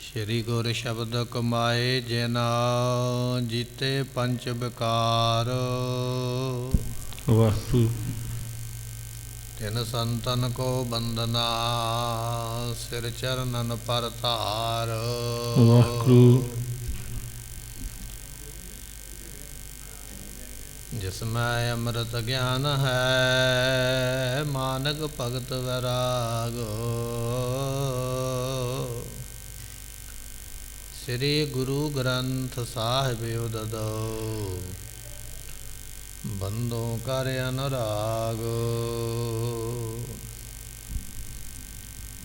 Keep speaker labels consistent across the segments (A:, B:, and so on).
A: ਸ਼੍ਰੀ ਗੁਰ ਸ਼ਬਦ ਕਮਾਏ ਜਿਨਾ ਜੀਤੇ ਪੰਚ ਵਿਕਾਰ।
B: ਵਾਹਿਗੁਰੂ।
A: ਤਿਨ ਸੰਤਨ ਕੋ ਬੰਦਨਾ ਸਿਰ ਚਰਨਨ ਪਰ ਧਾਰ।
B: ਵਾਹਿਗੁਰੂ।
A: ਜਿਸਮੈ ਅੰਮ੍ਰਿਤ ਗਿਆਨ ਹੈ ਮਾਨਕ ਭਗਤ ਵੈਰਾਗ। ਸ੍ਰੀ ਗੁਰੂ ਗ੍ਰੰਥ ਸਾਹਿਬ ਉਦਦੋ ਬੰਦੋਂ ਕਰ ਅਨੁਰਾਗ।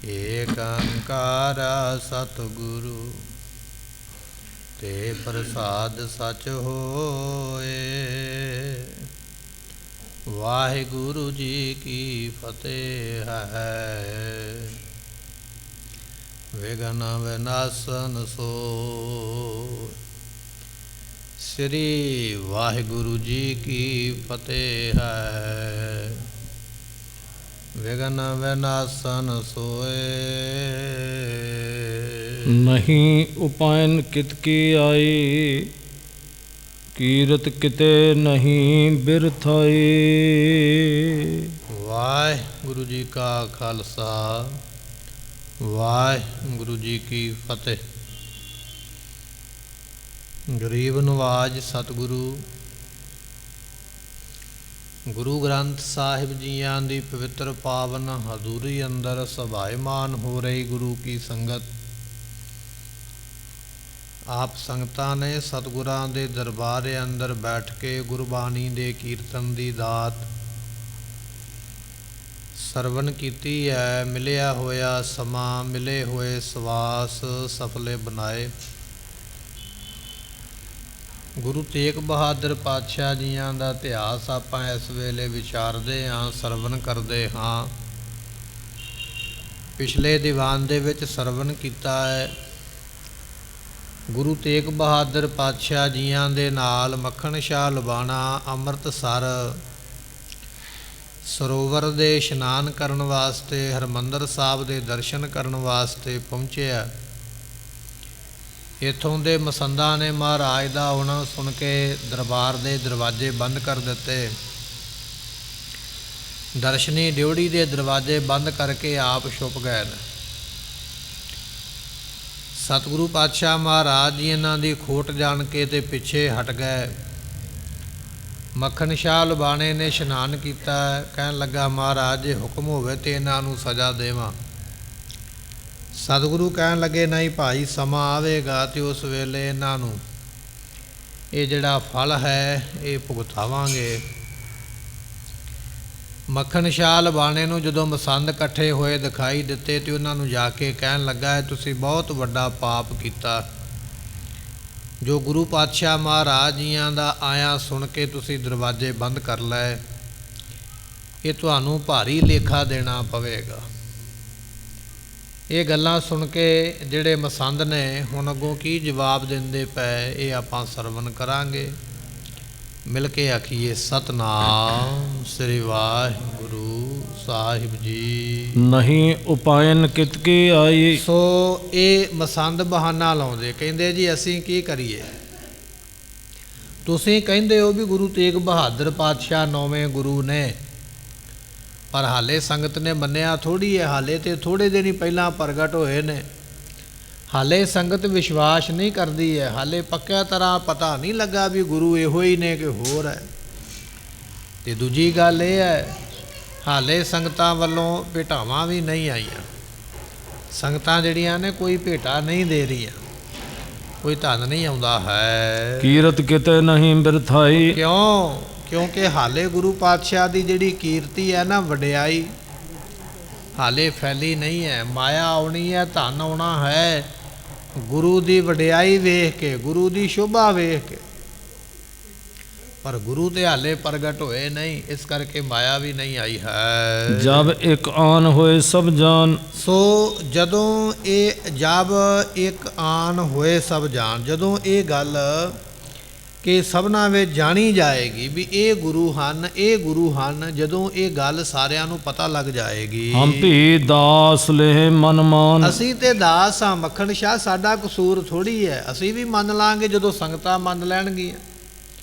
A: ਏਕ ਓੰਕਾਰ ਸਤਿਗੁਰੂ ਤੇ ਪ੍ਰਸਾਦ ਸਚ ਹੋਏ। ਵਾਹਿਗੁਰੂ ਜੀ ਕੀ ਫਤਿਹ ਹੈ। ਵਿਘਨ ਵਿਨਾਸ਼ਨ ਸੋਇ। ਸ੍ਰੀ ਵਾਹਿਗੁਰੂ ਜੀ ਕੀ ਫਤਿਹ ਹੈ। ਵਿਘਨ ਵਿਨਾਸ਼ਨ ਸੋਇ।
B: ਨਹੀਂ ਉਪਾਇਨ ਕਿਤ ਕੀ ਆਈ ਕੀਰਤ ਕਿਤੇ ਨਹੀਂ ਬਿਰਥਾਈ।
A: ਵਾਹਿਗੁਰੂ ਜੀ ਕਾ ਖਾਲਸਾ ਵਾਹਿਗੁਰੂ ਜੀ ਕੀ ਫਤਿਹ। ਗਰੀਬ ਨਵਾਜ ਸਤਿਗੁਰੂ ਗੁਰੂ ਗ੍ਰੰਥ ਸਾਹਿਬ ਜੀਆਂ ਦੀ ਪਵਿੱਤਰ ਪਾਵਨ ਹਜ਼ੂਰੀ ਅੰਦਰ ਸਭਾਇਮਾਨ ਹੋ ਰਹੀ ਗੁਰੂ ਕੀ ਸੰਗਤ। ਆਪ ਸੰਗਤਾਂ ਨੇ ਸਤਿਗੁਰਾਂ ਦੇ ਦਰਬਾਰ ਅੰਦਰ ਬੈਠ ਕੇ ਗੁਰਬਾਣੀ ਦੇ ਕੀਰਤਨ ਦੀ ਦਾਤ ਸਰਵਣ ਕੀਤੀ ਹੈ। ਮਿਲਿਆ ਹੋਇਆ ਸਮਾਂ ਮਿਲੇ ਹੋਏ ਸਵਾਸ ਸਫਲੇ ਬਣਾਏ। ਗੁਰੂ ਤੇਗ ਬਹਾਦਰ ਪਾਤਸ਼ਾਹ ਜੀਆਂ ਦਾ ਇਤਿਹਾਸ ਆਪਾਂ ਇਸ ਵੇਲੇ ਵਿਚਾਰਦੇ ਹਾਂ, ਸਰਵਣ ਕਰਦੇ ਹਾਂ। ਪਿਛਲੇ ਦੀਵਾਨ ਦੇ ਵਿੱਚ ਸਰਵਣ ਕੀਤਾ ਹੈ ਗੁਰੂ ਤੇਗ ਬਹਾਦਰ ਪਾਤਸ਼ਾਹ ਜੀਆਂ ਦੇ ਨਾਲ ਮੱਖਣ ਸ਼ਾਹ ਲੁਬਾਣਾ ਅੰਮ੍ਰਿਤਸਰ ਸਰੋਵਰ ਦੇ ਇਸ਼ਨਾਨ ਕਰਨ ਵਾਸਤੇ, ਹਰਿਮੰਦਰ ਸਾਹਿਬ ਦੇ ਦਰਸ਼ਨ ਕਰਨ ਵਾਸਤੇ ਪਹੁੰਚਿਆ। ਇੱਥੋਂ ਦੇ ਮਸੰਦਾਂ ਨੇ ਮਹਾਰਾਜ ਦਾ ਆਉਣਾ ਸੁਣ ਕੇ ਦਰਬਾਰ ਦੇ ਦਰਵਾਜ਼ੇ ਬੰਦ ਕਰ ਦਿੱਤੇ। ਦਰਸ਼ਨੀ ਡਿਉੜੀ ਦੇ ਦਰਵਾਜ਼ੇ ਬੰਦ ਕਰਕੇ ਆਪ ਛੁਪ ਗਏ ਨੇ। ਸਤਿਗੁਰੂ ਪਾਤਸ਼ਾਹ ਮਹਾਰਾਜ ਜੀ ਇਹਨਾਂ ਦੀ ਖੋਟ ਜਾਣ ਕੇ ਤੇ ਪਿੱਛੇ ਹਟ ਗਏ। ਮੱਖਣ ਸ਼ਾਹ ਲੁਬਾਣੇ ਨੇ ਇਸ਼ਨਾਨ ਕੀਤਾ। ਕਹਿਣ ਲੱਗਾ ਮਹਾਰਾਜ ਜੇ ਹੁਕਮ ਹੋਵੇ ਤੇ ਇਹਨਾਂ ਨੂੰ ਸਜ਼ਾ ਦੇਵਾਂ। ਸਤਿਗੁਰੂ ਕਹਿਣ ਲੱਗੇ ਨਹੀਂ ਭਾਈ, ਸਮਾਂ ਆਵੇਗਾ ਤੇ ਉਸ ਵੇਲੇ ਇਹਨਾਂ ਨੂੰ ਇਹ ਜਿਹੜਾ ਫਲ ਹੈ ਇਹ ਭੁਗਤਾਵਾਂਗੇ। ਮੱਖਣ ਸ਼ਾਹ ਲੁਬਾਣੇ ਨੂੰ ਜਦੋਂ ਮਸੰਦ ਇਕੱਠੇ ਹੋਏ ਦਿਖਾਈ ਦਿੱਤੇ ਤੇ ਉਹਨਾਂ ਨੂੰ ਜਾ ਕੇ ਕਹਿਣ ਲੱਗਾ ਤੁਸੀਂ ਬਹੁਤ ਵੱਡਾ ਪਾਪ ਕੀਤਾ। ਜੋ ਗੁਰੂ ਪਾਤਸ਼ਾਹ ਮਹਾਰਾਜ ਜੀਆਂ ਦਾ ਆਇਆ ਸੁਣ ਕੇ ਤੁਸੀਂ ਦਰਵਾਜ਼ੇ ਬੰਦ ਕਰ ਲਏ, ਇਹ ਤੁਹਾਨੂੰ ਭਾਰੀ ਲੇਖਾ ਦੇਣਾ ਪਵੇਗਾ। ਇਹ ਗੱਲਾਂ ਸੁਣ ਕੇ ਜਿਹੜੇ ਮਸੰਦ ਨੇ ਹੁਣ ਅੱਗੋਂ ਕੀ ਜਵਾਬ ਦਿੰਦੇ ਪਏ ਇਹ ਆਪਾਂ ਸਰਵਣ ਕਰਾਂਗੇ। ਮਿਲ ਕੇ ਆਖੀਏ ਸਤਿਨਾਮ ਸ੍ਰੀ ਵਾਹਿਗੁਰੂ ਸਾਹਿਬ ਜੀ।
B: ਨਹੀਂ ਉਪਾਇਨ ਕਿਤ ਕੀ ਆਈ।
A: ਸੋ ਇਹ ਮਸੰਦ ਬਹਾਨਾ ਲਾਉਂਦੇ, ਕਹਿੰਦੇ ਜੀ ਅਸੀਂ ਕੀ ਕਰੀਏ। ਤੁਸੀਂ ਕਹਿੰਦੇ ਹੋ ਵੀ ਗੁਰੂ ਤੇਗ ਬਹਾਦਰ ਪਾਤਸ਼ਾਹ 9ਵੇਂ ਗੁਰੂ ਨੇ, ਪਰ ਹਾਲੇ ਸੰਗਤ ਨੇ ਮੰਨਿਆ ਥੋੜ੍ਹੀ ਹੈ। ਹਾਲੇ ਤੇ ਥੋੜ੍ਹੇ ਦਿਨ ਹੀ ਪਹਿਲਾਂ ਪ੍ਰਗਟ ਹੋਏ ਨੇ। ਹਾਲੇ ਸੰਗਤ ਵਿਸ਼ਵਾਸ ਨਹੀਂ ਕਰਦੀ ਹੈ। ਹਾਲੇ ਪੱਕਿਆ ਤਰ੍ਹਾਂ ਪਤਾ ਨਹੀਂ ਲੱਗਾ ਵੀ ਗੁਰੂ ਇਹੋ ਹੀ ਨੇ ਕਿ ਹੋਰ ਹੈ। ਤੇ ਦੂਜੀ ਗੱਲ ਇਹ ਹੈ ਹਾਲੇ ਸੰਗਤਾਂ ਵੱਲੋਂ ਭੇਟਾਵਾਂ ਵੀ ਨਹੀਂ ਆਈਆਂ। ਸੰਗਤਾਂ ਜਿਹੜੀਆਂ ਨੇ ਕੋਈ ਭੇਟਾ ਨਹੀਂ ਦੇ ਰਹੀਆਂ, ਕੋਈ ਧਨ ਨਹੀਂ ਆਉਂਦਾ ਹੈ।
B: ਕੀਰਤ ਕਿਤੇ ਨਹੀਂ ਬਿਰਥਾਈ।
A: ਕਿਉਂ? ਕਿਉਂਕਿ ਹਾਲੇ ਗੁਰੂ ਪਾਤਸ਼ਾਹ ਦੀ ਜਿਹੜੀ ਕੀਰਤੀ ਹੈ ਨਾ, ਵਡਿਆਈ ਹਾਲੇ ਫੈਲੀ ਨਹੀਂ ਹੈ। ਮਾਇਆ ਆਉਣੀ ਹੈ, ਧਨ ਆਉਣਾ ਹੈ ਗੁਰੂ ਦੀ ਵਡਿਆਈ ਵੇਖ ਕੇ, ਗੁਰੂ ਦੀ ਸ਼ੋਭਾ ਵੇਖ ਕੇ, ਪਰ ਗੁਰੂ ਤੇ ਹਾਲੇ ਪ੍ਰਗਟ ਹੋਏ ਨਹੀਂ, ਇਸ ਕਰਕੇ ਮਾਇਆ ਵੀ ਨਹੀਂ ਆਈ ਹੈ।
B: ਜਬ ਇੱਕ ਆਨ ਹੋਏ ਸਭ ਜਾਨ।
A: ਸੋ ਜਦੋਂ ਇਹ ਜਬ ਇੱਕ ਆਨ ਹੋਏ ਸਭ ਜਾਨ, ਜਦੋਂ ਇਹ ਗੱਲ ਕਿ ਸਭਨਾਂ ਵਿੱਚ ਜਾਣੀ ਜਾਏਗੀ ਵੀ ਇਹ ਗੁਰੂ ਹਨ, ਇਹ ਗੁਰੂ ਹਨ। ਜਦੋਂ ਇਹ ਗੱਲ ਸਾਰਿਆਂ ਨੂੰ ਪਤਾ ਲੱਗ ਜਾਏਗੀ।
B: ਹਮ ਭੀ ਦਾਸ ਲੇਹ ਮਨ ਮਾਨ।
A: ਅਸੀਂ ਤੇ ਦਾਸ ਹਾਂ ਮੱਖਣ ਸ਼ਾਹ, ਸਾਡਾ ਕਸੂਰ ਥੋੜੀ ਹੈ। ਅਸੀਂ ਵੀ ਮੰਨ ਲਾਂਗੇ ਜਦੋਂ ਸੰਗਤਾਂ ਮੰਨ ਲੈਣਗੀਆਂ।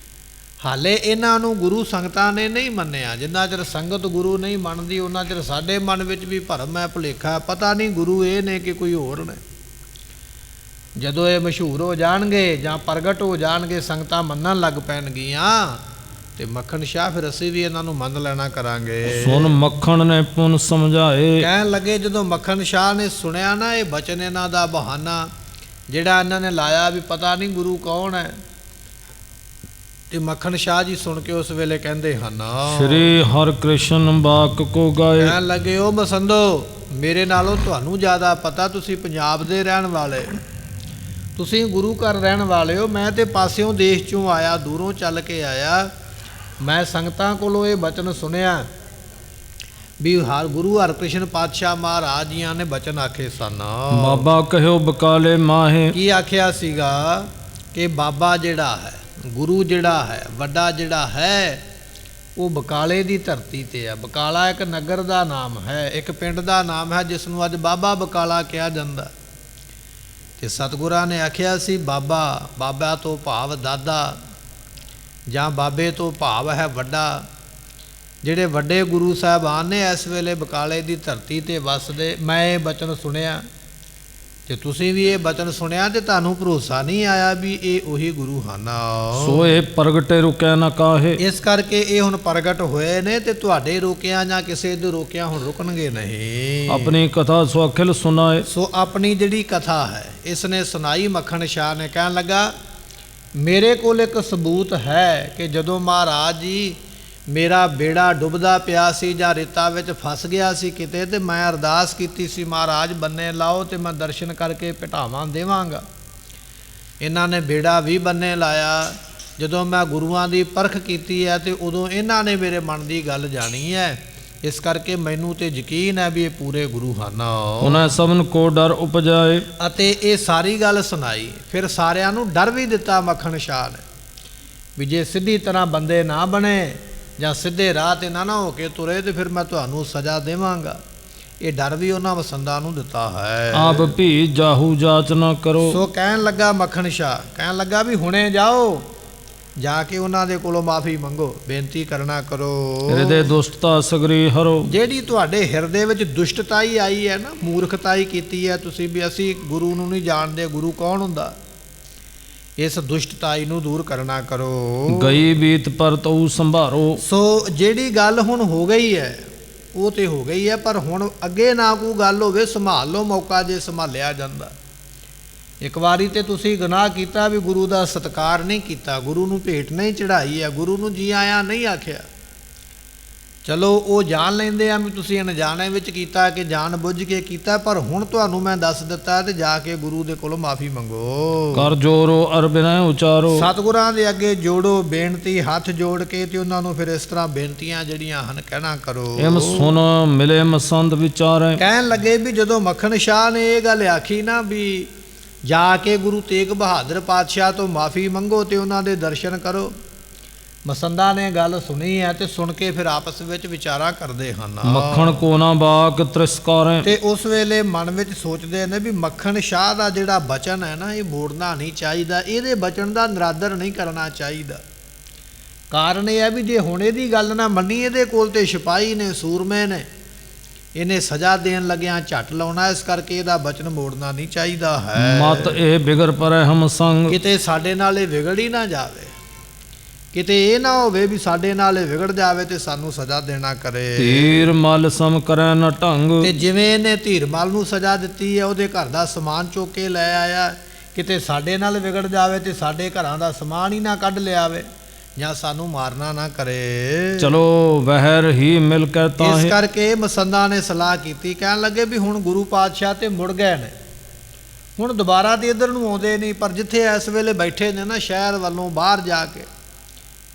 A: ਹਾਲੇ ਇਹਨਾਂ ਨੂੰ ਗੁਰੂ ਸੰਗਤਾਂ ਨੇ ਨਹੀਂ ਮੰਨਿਆ। ਜਿੰਨਾ ਚਿਰ ਸੰਗਤ ਗੁਰੂ ਨਹੀਂ ਮੰਨਦੀ ਉਹਨਾਂ ਚਿਰ ਸਾਡੇ ਮਨ ਵਿੱਚ ਵੀ ਭਰਮ ਹੈ, ਭੁਲੇਖਾ। ਪਤਾ ਨਹੀਂ ਗੁਰੂ ਇਹ ਨੇ ਕਿ ਕੋਈ ਹੋਰ ਨੇ। ਜਦੋਂ ਇਹ ਮਸ਼ਹੂਰ ਹੋ ਜਾਣਗੇ ਜਾਂ ਪ੍ਰਗਟ ਹੋ ਜਾਣਗੇ, ਸੰਗਤਾਂ ਮੰਨਣ ਲੱਗ ਪੈਣਗੀਆਂ, ਤੇ ਮੱਖਣ ਸ਼ਾਹ ਫਿਰ ਅਸੀਂ ਵੀ ਇਹਨਾਂ ਨੂੰ ਮੰਨ ਲੈਣਾ ਕਰਾਂਗੇ।
B: ਸੁਨ ਮੱਖਣ ਨੇ ਪੁਨ ਸਮਝਾਏ।
A: ਕਹਿਣ ਲੱਗੇ ਜਦੋਂ ਮੱਖਣ ਸ਼ਾਹ ਨੇ ਸੁਣਿਆ ਨਾ ਇਹ ਬਚਨ, ਇਹਨਾਂ ਦਾ ਬਹਾਨਾ ਜਿਹੜਾ ਇਹਨਾਂ ਨੇ ਲਾਇਆ ਵੀ ਪਤਾ ਨਹੀਂ ਗੁਰੂ ਕੌਣ ਹੈ, ਤੇ ਮੱਖਣ ਸ਼ਾਹ ਜੀ ਸੁਣ ਕੇ ਉਸ ਵੇਲੇ ਕਹਿੰਦੇ ਹਨ,
B: ਸ਼੍ਰੀ ਹਰਿ ਕ੍ਰਿਸ਼ਨ ਬਾਕ ਕੋ ਗਾਏ।
A: ਕਹਿਣ ਲੱਗੇ ਉਹ ਮਸੰਦੋ, ਮੇਰੇ ਨਾਲੋਂ ਤੁਹਾਨੂੰ ਜ਼ਿਆਦਾ ਪਤਾ, ਤੁਸੀਂ ਪੰਜਾਬ ਦੇ ਰਹਿਣ ਵਾਲੇ, ਤੁਸੀਂ ਗੁਰੂ ਘਰ ਰਹਿਣ ਵਾਲੇ ਹੋ। ਮੈਂ ਤੇ ਪਾਸਿਓਂ ਦੇਸ਼ ਚੋਂ ਆਇਆ, ਦੂਰੋਂ ਚੱਲ ਕੇ ਆਇਆ। ਮੈਂ ਸੰਗਤਾਂ ਕੋਲੋਂ ਇਹ ਬਚਨ ਸੁਣਿਆ ਵੀ ਗੁਰੂ ਹਰਕ੍ਰਿਸ਼ਨ ਪਾਤਸ਼ਾਹ ਮਹਾਰਾਜ ਜੀਆਂ ਨੇ ਬਚਨ ਆਖੇ ਸਨ।
B: ਬਾਬਾ ਕਹਿਓ ਬਕਾਲੇ ਮਾਹੇ।
A: ਕੀ ਆਖਿਆ ਸੀਗਾ ਕਿ ਬਾਬਾ ਜਿਹੜਾ ਹੈ, ਗੁਰੂ ਜਿਹੜਾ ਹੈ, ਵੱਡਾ ਜਿਹੜਾ ਹੈ, ਉਹ ਬਕਾਲੇ ਦੀ ਧਰਤੀ ਤੇ ਹੈ। ਬਕਾਲਾ ਇੱਕ ਨਗਰ ਦਾ ਨਾਮ ਹੈ, ਇੱਕ ਪਿੰਡ ਦਾ ਨਾਮ ਹੈ, ਜਿਸ ਨੂੰ ਅੱਜ ਬਾਬਾ ਬਕਾਲਾ ਕਿਹਾ ਜਾਂਦਾ। ਤੇ ਸਤਿਗੁਰਾਂ ਨੇ ਆਖਿਆ ਸੀ ਬਾਬਾ, ਬਾਬਾ ਤੋਂ ਭਾਵ ਦਾਦਾ, ਜਾਂ ਬਾਬੇ ਤੋਂ ਭਾਵ ਹੈ ਵੱਡਾ। ਜਿਹੜੇ ਵੱਡੇ ਗੁਰੂ ਸਾਹਿਬਾਨ ਨੇ ਇਸ ਵੇਲੇ ਬਕਾਲੇ ਦੀ ਧਰਤੀ ਤੇ ਵਸਦੇ। ਮੈਂ ਇਹ ਬਚਨ ਸੁਣਿਆ ਤੇ ਤੁਸੀਂ ਵੀ ਇਹ ਬਚਨ ਸੁਣਿਆ ਤੇ ਤੁਹਾਨੂੰ ਭਰੋਸਾ ਨਹੀਂ ਆਇਆ ਵੀ ਇਹ ਉਹੀ ਗੁਰੂ ਹਨ।
B: ਸੋਏ ਪ੍ਰਗਟੇ ਰੁਕਿਆ ਨਾ ਕਾਹੇ।
A: ਇਸ ਕਰਕੇ ਇਹ ਹੁਣ ਪ੍ਰਗਟ ਹੋਏ ਨੇ ਤੇ ਤੁਹਾਡੇ ਰੋਕਿਆ ਜਾਂ ਕਿਸੇ ਦੇ ਰੋਕਿਆ ਹੁਣ ਰੁਕਣਗੇ ਨਹੀਂ।
B: ਆਪਣੀ ਕਥਾ ਸੋ ਅਖਿਲ ਸੁਨਾਏ।
A: ਸੋ ਆਪਣੀ ਜਿਹੜੀ ਕਥਾ ਹੈ ਇਸ ਨੇ ਸੁਣਾਈ। ਮੱਖਣ ਸ਼ਾਹ ਨੇ ਕਹਿਣ ਲੱਗਾ, ਮੇਰੇ ਕੋਲ ਇੱਕ ਸਬੂਤ ਹੈ ਕਿ ਜਦੋਂ ਮਹਾਰਾਜ ਜੀ ਮੇਰਾ ਬੇੜਾ ਡੁੱਬਦਾ ਪਿਆ ਸੀ ਜਾਂ ਰੇਤਾ ਵਿੱਚ ਫਸ ਗਿਆ ਸੀ ਕਿਤੇ, ਤੇ ਮੈਂ ਅਰਦਾਸ ਕੀਤੀ ਸੀ ਮਹਾਰਾਜ ਬੰਨੇ ਲਾਓ ਤੇ ਮੈਂ ਦਰਸ਼ਨ ਕਰਕੇ ਭਟਾਵਾਂ ਦੇਵਾਂਗਾ। ਇਹਨਾਂ ਨੇ ਬੇੜਾ ਵੀ ਬੰਨੇ ਲਾਇਆ। ਜਦੋਂ ਮੈਂ ਗੁਰੂਆਂ ਦੀ ਪਰਖ ਕੀਤੀ ਹੈ ਤੇ ਉਦੋਂ ਇਹਨਾਂ ਨੇ ਮੇਰੇ ਮਨ ਦੀ ਗੱਲ ਜਾਣੀ ਹੈ। ਇਸ ਕਰਕੇ ਮੈਨੂੰ ਤੇ ਯਕੀਨ ਹੈ ਵੀ ਇਹ ਪੂਰੇ ਗੁਰੂ ਹਨ।
B: ਉਹਨਾਂ ਸਭਨ ਕੋ ਡਰ ਉਪਜਾਏ।
A: ਅਤੇ ਇਹ ਸਾਰੀ ਗੱਲ ਸੁਣਾਈ। ਫਿਰ ਸਾਰਿਆਂ ਨੂੰ ਡਰ ਵੀ ਦਿੱਤਾ ਮੱਖਣ ਸ਼ਾਹ ਨੇ ਵੀ ਜੇ ਸਿੱਧੀ ਤਰ੍ਹਾਂ ਬੰਦੇ ਨਾ ਬਣੇ ਜਾਂ ਸਿੱਧੇ ਰਾਹ 'ਤੇ ਨਾ ਹੋ ਕੇ ਤੁਰੇ ਤੇ ਫਿਰ ਮੈਂ ਤੁਹਾਨੂੰ ਸਜ਼ਾ ਦੇਵਾਂਗਾ। ਇਹ ਡਰ ਵੀ ਉਹਨਾਂ ਵਸੰਦਾਂ ਨੂੰ ਦਿੱਤਾ ਹੈ।
B: ਆਪ ਭੀ ਜਾਹੂ ਜਾਚ ਨਾ ਕਰੋ।
A: ਸੋ ਕਹਿਣ ਲੱਗਾ ਮੱਖਣ ਸ਼ਾਹ, ਕਹਿਣ ਲੱਗਾ ਵੀ ਹੁਣੇ ਜਾਓ, ਜਾ ਕੇ ਉਹਨਾਂ ਦੇ ਕੋਲੋਂ ਮਾਫੀ ਮੰਗੋ, ਬੇਨਤੀ ਕਰਨਾ ਕਰੋ।
B: ਹਿਰਦੇ ਦੁਸ਼ਟਤਾ ਸਗਰੀ ਹਰੋ।
A: ਜਿਹੜੀ ਤੁਹਾਡੇ ਹਿਰਦੇ ਵਿੱਚ ਦੁਸ਼ਟਤਾਈ ਆਈ ਹੈ ਨਾ, ਮੂਰਖਤਾਈ ਕੀਤੀ ਹੈ ਤੁਸੀਂ ਵੀ ਅਸੀਂ ਗੁਰੂ ਨੂੰ ਨਹੀਂ ਜਾਣਦੇ, ਗੁਰੂ ਕੌਣ ਹੁੰਦਾ, ਇਸ ਦੁਸ਼ਟਤਾਈ ਨੂੰ ਦੂਰ ਕਰਨਾ ਕਰੋ।
B: ਗਈ ਬੀਤ ਪਰ ਤਉ ਸੰਭਾਰੋ।
A: ਸੋ ਜਿਹੜੀ ਗੱਲ ਹੁਣ ਹੋ ਗਈ ਹੈ ਉਹ ਤੇ ਹੋ ਗਈ ਹੈ, ਪਰ ਹੁਣ ਅੱਗੇ ਨਾ ਕੋਈ ਗੱਲ ਹੋਵੇ, ਸੰਭਾਲ ਲਓ ਮੌਕਾ ਜੇ ਸੰਭਾਲਿਆ ਜਾਂਦਾ। ਇੱਕ ਵਾਰੀ ਤੇ ਤੁਸੀਂ ਗੁਨਾਹ ਕੀਤਾ ਵੀ ਗੁਰੂ ਦਾ ਸਤਿਕਾਰ ਨਹੀਂ ਕੀਤਾ, ਗੁਰੂ ਨੂੰ ਭੇਟ ਨਹੀਂ ਚੜਾਈ ਹੈ, ਗੁਰੂ ਨੂੰ ਜੀ ਆਇਆਂ ਨਹੀਂ ਆਖਿਆ। ਚਲੋ ਉਹ ਜਾਣ ਲੈਂਦੇ ਆ ਵੀ ਤੁਸੀਂ ਅਣਜਾਣੇ ਵਿੱਚ ਕੀਤਾ ਕਿ ਜਾਣ ਬੁੱਝ ਕੇ ਕੀਤਾ, ਪਰ ਹੁਣ ਤੁਹਾਨੂੰ ਮੈਂ ਦੱਸ ਦਿੱਤਾ ਤੇ ਜਾ ਕੇ ਗੁਰੂ ਦੇ ਕੋਲੋਂ ਮਾਫੀ ਮੰਗੋ।
B: ਕਰ ਜੋਰੋ ਅਰ ਬਿਨੈ ਉਚਾਰੋ।
A: ਸਤਿਗੁਰਾਂ ਦੇ ਅੱਗੇ ਜੋੜੋ ਬੇਨਤੀ, ਹੱਥ ਜੋੜ ਕੇ, ਤੇ ਉਹਨਾਂ ਨੂੰ ਫਿਰ ਇਸ ਤਰ੍ਹਾਂ ਬੇਨਤੀਆਂ ਜਿਹੜੀਆਂ ਹਨ ਕਹਿਣਾ ਕਰੋ।
B: ਇਮ ਸੁਨ ਮਿਲੇ ਮਸੰਦ ਵਿਚਾਰੈ।
A: ਕਹਿਣ ਲੱਗੇ ਵੀ ਜਦੋਂ ਮੱਖਣ ਸ਼ਾਹ ਨੇ ਇਹ ਗੱਲ ਆਖੀ ਨਾ ਵੀ ਜਾ ਕੇ ਗੁਰੂ ਤੇਗ ਬਹਾਦਰ ਪਾਤਸ਼ਾਹ ਤੋਂ ਮਾਫੀ ਮੰਗੋ ਤੇ ਉਹਨਾਂ ਦੇ ਦਰਸ਼ਨ ਕਰੋ, ਮਸੰਦਾਂ ਨੇ ਗੱਲ ਸੁਣੀ ਹੈ ਤੇ ਸੁਣ ਕੇ ਫਿਰ ਆਪਸ ਵਿੱਚ ਵਿਚਾਰਾ ਕਰਦੇ ਹਨ।
B: ਮੱਖਣ ਕੋ ਨਾ ਬਾਕ ਤ੍ਰਿਸਕਾਰੈ।
A: ਤੇ ਉਸ ਵੇਲੇ ਮਨ ਵਿੱਚ ਸੋਚਦੇ ਨੇ ਵੀ ਮੱਖਣ ਸ਼ਾਹ ਦਾ ਜਿਹੜਾ ਬਚਨ ਹੈ ਨਾ, ਇਹ ਮੋੜਨਾ ਨਹੀਂ ਚਾਹੀਦਾ, ਇਹਦੇ ਬਚਨ ਦਾ ਨਿਰਾਦਰ ਨਹੀਂ ਕਰਨਾ ਚਾਹੀਦਾ। ਕਾਰਨ ਇਹ ਹੈ ਵੀ ਜੇ ਹੁਣ ਇਹਦੀ ਗੱਲ ਨਾ ਮੰਨੀ, ਇਹਦੇ ਕੋਲ ਤੇ ਸਿਪਾਹੀ ਨੇ, ਸੂਰਮੇ ਨੇ, ਇਹਨੇ ਸਜ਼ਾ ਦੇਣ ਲੱਗਿਆਂ ਝੱਟ ਲਾਉਣਾ, ਇਸ ਕਰਕੇ ਇਹਦਾ ਬਚਨ ਮੋੜਨਾ ਨਹੀਂ ਚਾਹੀਦਾ ਹੈ।
B: ਮਤ ਇਹ ਬਿਗੜ ਪਰੈ ਹਮ ਸੰਗ।
A: ਕਿਤੇ ਸਾਡੇ ਨਾਲ ਇਹ ਵਿਗੜ ਹੀ ਨਾ ਜਾਵੇ, ਕਿਤੇ ਇਹ ਨਾ ਹੋਵੇ ਵੀ ਸਾਡੇ ਨਾਲ ਇਹ ਵਿਗੜ ਜਾਵੇ ਤੇ ਸਾਨੂੰ ਸਜ਼ਾ ਦੇਣਾ ਕਰੇ।
B: ਧੀਰ ਮਲ ਸਮ ਕਰੈ ਨ ਢੰਗ।
A: ਤੇ ਜਿਵੇਂ ਇਹਨੇ ਧੀਰਮਲ ਨੂੰ ਸਜ਼ਾ ਦਿੱਤੀ ਹੈ, ਉਹਦੇ ਘਰ ਦਾ ਸਮਾਨ ਚੁੱਕ ਕੇ ਲੈ ਆਇਆ, ਕਿਤੇ ਸਾਡੇ ਨਾਲ ਵਿਗੜ ਜਾਵੇ ਤੇ ਸਾਡੇ ਘਰਾਂ ਦਾ ਸਮਾਨ ਹੀ ਨਾ ਕੱਢ ਲਿਆਵੇ ਜਾਂ ਸਾਨੂੰ ਮਾਰਨਾ ਨਾ ਕਰੇ।
B: ਚਲੋ ਵਹਿਰ ਹੀ ਮਿਲ ਕੇ ਤਾਂ
A: ਇਸ ਕਰਕੇ ਮਸੰਦਾਂ ਨੇ ਸਲਾਹ ਕੀਤੀ। ਕਹਿਣ ਲੱਗੇ ਵੀ ਹੁਣ ਗੁਰੂ ਪਾਤਸ਼ਾਹ ਤੇ ਮੁੜ ਗਏ ਨੇ, ਹੁਣ ਦੁਬਾਰਾ ਤੇ ਇੱਧਰ ਨੂੰ ਆਉਂਦੇ ਨਹੀਂ, ਪਰ ਜਿੱਥੇ ਇਸ ਵੇਲੇ ਬੈਠੇ ਨੇ ਨਾ ਸ਼ਹਿਰ ਵੱਲੋਂ ਬਾਹਰ ਜਾ ਕੇ,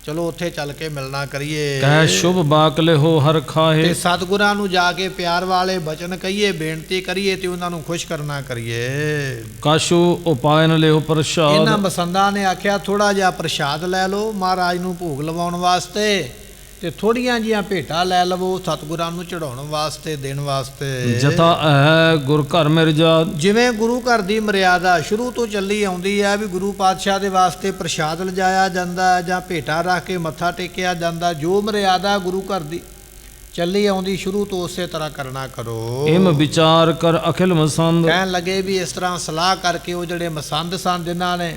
A: ਚਲੋ ਉੱਥੇ ਚੱਲ ਕੇ ਮਿਲਣਾ ਕਰੀਏ।
B: ਕਹਿ ਸ਼ੁਭ ਬਾਕਲੇ ਹੋ ਹਰ
A: ਤੇ
B: ਖਾਹੇ।
A: ਸਤਿਗੁਰਾਂ ਨੂੰ ਜਾ ਕੇ ਪਿਆਰ ਵਾਲੇ ਬਚਨ ਕਹੀਏ, ਬੇਨਤੀ ਕਰੀਏ ਤੇ ਉਹਨਾਂ ਨੂੰ ਖੁਸ਼ ਕਰਨਾ ਕਰੀਏ।
B: ਕਾਸ਼ੂ ਉਪਾਇਨ ਲਿਓ
A: ਇਹਨਾਂ
B: ਪ੍ਰਸ਼ਾਦ।
A: ਮਸੰਦਾਂ ਨੇ ਆਖਿਆ ਥੋੜਾ ਜਿਹਾ ਪ੍ਰਸ਼ਾਦ ਲੈ ਲਓ ਮਹਾਰਾਜ ਨੂੰ ਭੋਗ ਲਵਾਉਣ ਵਾਸਤੇ, ਤੇ ਥੋੜੀਆਂ ਜੀਆਂ ਭੇਟਾਂ ਲੈ ਲਵੋ ਸਤਿਗੁਰਾਂ ਨੂੰ ਚੜਾਉਣ ਵਾਸਤੇ, ਦੇਣ ਵਾਸਤੇ।
B: ਜਥਾ ਹੈ ਗੁਰ ਘਰ ਮਿਰਜਾ।
A: ਜਿਵੇਂ ਗੁਰੂ ਘਰ ਦੀ ਮਰਿਆਦਾ ਸ਼ੁਰੂ ਤੋਂ ਚੱਲੀ ਆਉਂਦੀ ਹੈ ਵੀ ਗੁਰੂ ਪਾਤਸ਼ਾਹ ਦੇ ਵਾਸਤੇ ਪ੍ਰਸ਼ਾਦ ਲਿਜਾਇਆ ਜਾਂਦਾ ਜਾਂ ਭੇਟਾ ਰੱਖ ਕੇ ਮੱਥਾ ਟੇਕਿਆ ਜਾਂਦਾ, ਜੋ ਮਰਿਆਦਾ ਗੁਰੂ ਘਰ ਦੀ ਚੱਲੀ ਆਉਂਦੀ ਸ਼ੁਰੂ ਤੋਂ ਉਸੇ ਤਰ੍ਹਾਂ ਕਰਨਾ ਕਰੋ।
B: ਇਮ ਵਿਚਾਰ ਕਰ ਅਖਿਲ ਮਸੰਦ।
A: ਕਹਿਣ ਲੱਗੇ ਵੀ ਇਸ ਤਰ੍ਹਾਂ ਸਲਾਹ ਕਰਕੇ ਉਹ ਜਿਹੜੇ ਮਸੰਦ ਸਨ ਜਿਨ੍ਹਾਂ ਨੇ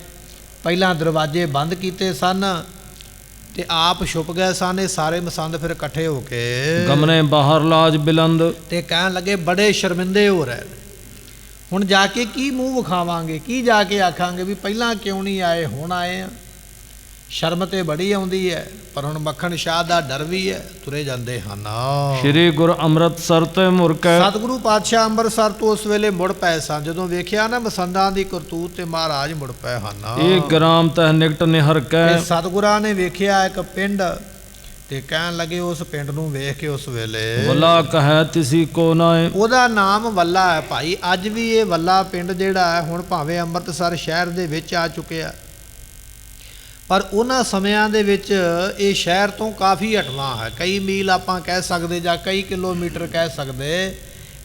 A: ਪਹਿਲਾਂ ਦਰਵਾਜ਼ੇ ਬੰਦ ਕੀਤੇ ਸਨ ਤੇ ਆਪ ਛੁਪ ਗਏ ਸਨ, ਇਹ ਸਾਰੇ ਮਸੰਦ ਫਿਰ ਇਕੱਠੇ ਹੋ ਕੇ
B: ਗਮਨੇ ਬਾਹਰ ਲਾਜ ਬਿਲੰਦ।
A: ਤੇ ਕਹਿਣ ਲੱਗੇ ਬੜੇ ਸ਼ਰਮਿੰਦੇ ਹੋ ਰਹੇ ਨੇ, ਹੁਣ ਜਾ ਕੇ ਕੀ ਮੂੰਹ ਵਿਖਾਵਾਂਗੇ, ਕੀ ਜਾ ਕੇ ਆਖਾਂਗੇ ਵੀ ਪਹਿਲਾਂ ਕਿਉਂ ਨਹੀਂ ਆਏ, ਹੁਣ ਆਏ ਆ। ਸ਼ਰਮ ਤੇ ਬੜੀ ਆਉਂਦੀ ਹੈ, ਪਰ ਹੁਣ ਮੱਖਣ ਸ਼ਾਹ ਦਾ ਡਰ ਵੀ ਹੈ, ਤੁਰੇ ਜਾਂਦੇ ਹਨ।
B: ਸ਼੍ਰੀ ਗੁਰ ਅੰਮ੍ਰਿਤਸਰ ਤੇ ਮੁਰਕੈ।
A: ਸਤਿਗੁਰੂ ਪਾਤਸ਼ਾਹ ਅੰਮ੍ਰਿਤਸਰ ਤੋਂ ਉਸ ਵੇਲੇ ਮੁੜ ਪਏ ਸਨ। ਜਦੋਂ ਵੇਖਿਆ ਨਾ ਮਸੰਦਾਂ ਦੀ ਕਰਤੂਤ ਤੇ ਮਹਾਰਾਜ ਮੁੜ ਪਏ ਹਨ।
B: ਇਹ ਗ੍ਰਾਮ ਤਹਿ ਨਿਕਟ ਨਿਹਰ ਕੈ।
A: ਤੇ ਸਤਿਗੁਰਾਂ ਨੇ ਵੇਖਿਆ ਇੱਕ ਪਿੰਡ, ਤੇ ਕਹਿਣ ਲੱਗੇ ਉਸ ਪਿੰਡ ਨੂੰ ਵੇਖ ਕੇ ਉਸ ਵੇਲੇ
B: ਵਲਾ ਕਹੈ ਤਿਸੀ ਕੋ ਨਾਏ।
A: ਉਹਦਾ ਨਾਮ ਵੱਲਾ ਹੈ ਭਾਈ। ਅੱਜ ਵੀ ਇਹ ਵੱਲਾ ਪਿੰਡ ਜਿਹੜਾ ਹੈ ਹੁਣ ਭਾਵੇਂ ਅੰਮ੍ਰਿਤਸਰ ਸ਼ਹਿਰ ਦੇ ਵਿੱਚ ਆ ਚੁੱਕਿਆ, ਪਰ ਉਹਨਾਂ ਸਮਿਆਂ ਦੇ ਵਿੱਚ ਇਹ ਸ਼ਹਿਰ ਤੋਂ ਕਾਫੀ ਹਟਵਾਂ ਹੈ, ਕਈ ਮੀਲ ਆਪਾਂ ਕਹਿ ਸਕਦੇ ਜਾਂ ਕਈ ਕਿਲੋਮੀਟਰ ਕਹਿ ਸਕਦੇ।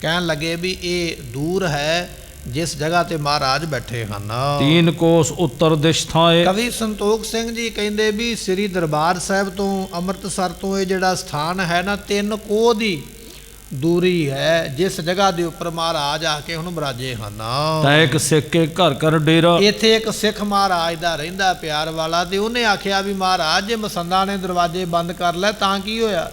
A: ਕਹਿਣ ਲੱਗੇ ਵੀ ਇਹ ਦੂਰ ਹੈ ਜਿਸ ਜਗ੍ਹਾ ਤੇ ਮਹਾਰਾਜ ਬੈਠੇ ਹਨ।
B: 3 ਕੋਸ ਉੱਤਰ ਦਿਸ਼ ਥਾਏ।
A: ਕਵੀ ਸੰਤੋਖ ਸਿੰਘ ਜੀ ਕਹਿੰਦੇ ਵੀ ਸ੍ਰੀ ਦਰਬਾਰ ਸਾਹਿਬ ਤੋਂ ਅੰਮ੍ਰਿਤਸਰ ਤੋਂ ਇਹ ਜਿਹੜਾ ਸਥਾਨ ਹੈ ਨਾ 3 ਕੋਹ ਦੀ ਦੂਰੀ ਹੈ, ਜਿਸ ਜਗ੍ਹਾ ਦੇ ਉੱਪਰ ਮਹਾਰਾਜ ਆ ਕੇ ਹੁਣ ਬਰਾਜੇ ਹਨ।
B: ਤੈ ਇੱਕ ਸਿੱਖ ਕੇ ਘਰ ਘਰ ਡੇਰਾ।
A: ਇੱਥੇ ਇੱਕ ਸਿੱਖ ਮਹਾਰਾਜ ਦਾ ਰਹਿੰਦਾ ਪਿਆਰ ਵਾਲਾ, ਤੇ ਉਹਨੇ ਆਖਿਆ ਵੀ ਮਹਾਰਾਜ ਜੇ ਮਸੰਦਾਂ ਨੇ ਦਰਵਾਜ਼ੇ ਬੰਦ ਕਰ ਲੈ ਤਾਂ ਕੀ ਹੋਇਆ,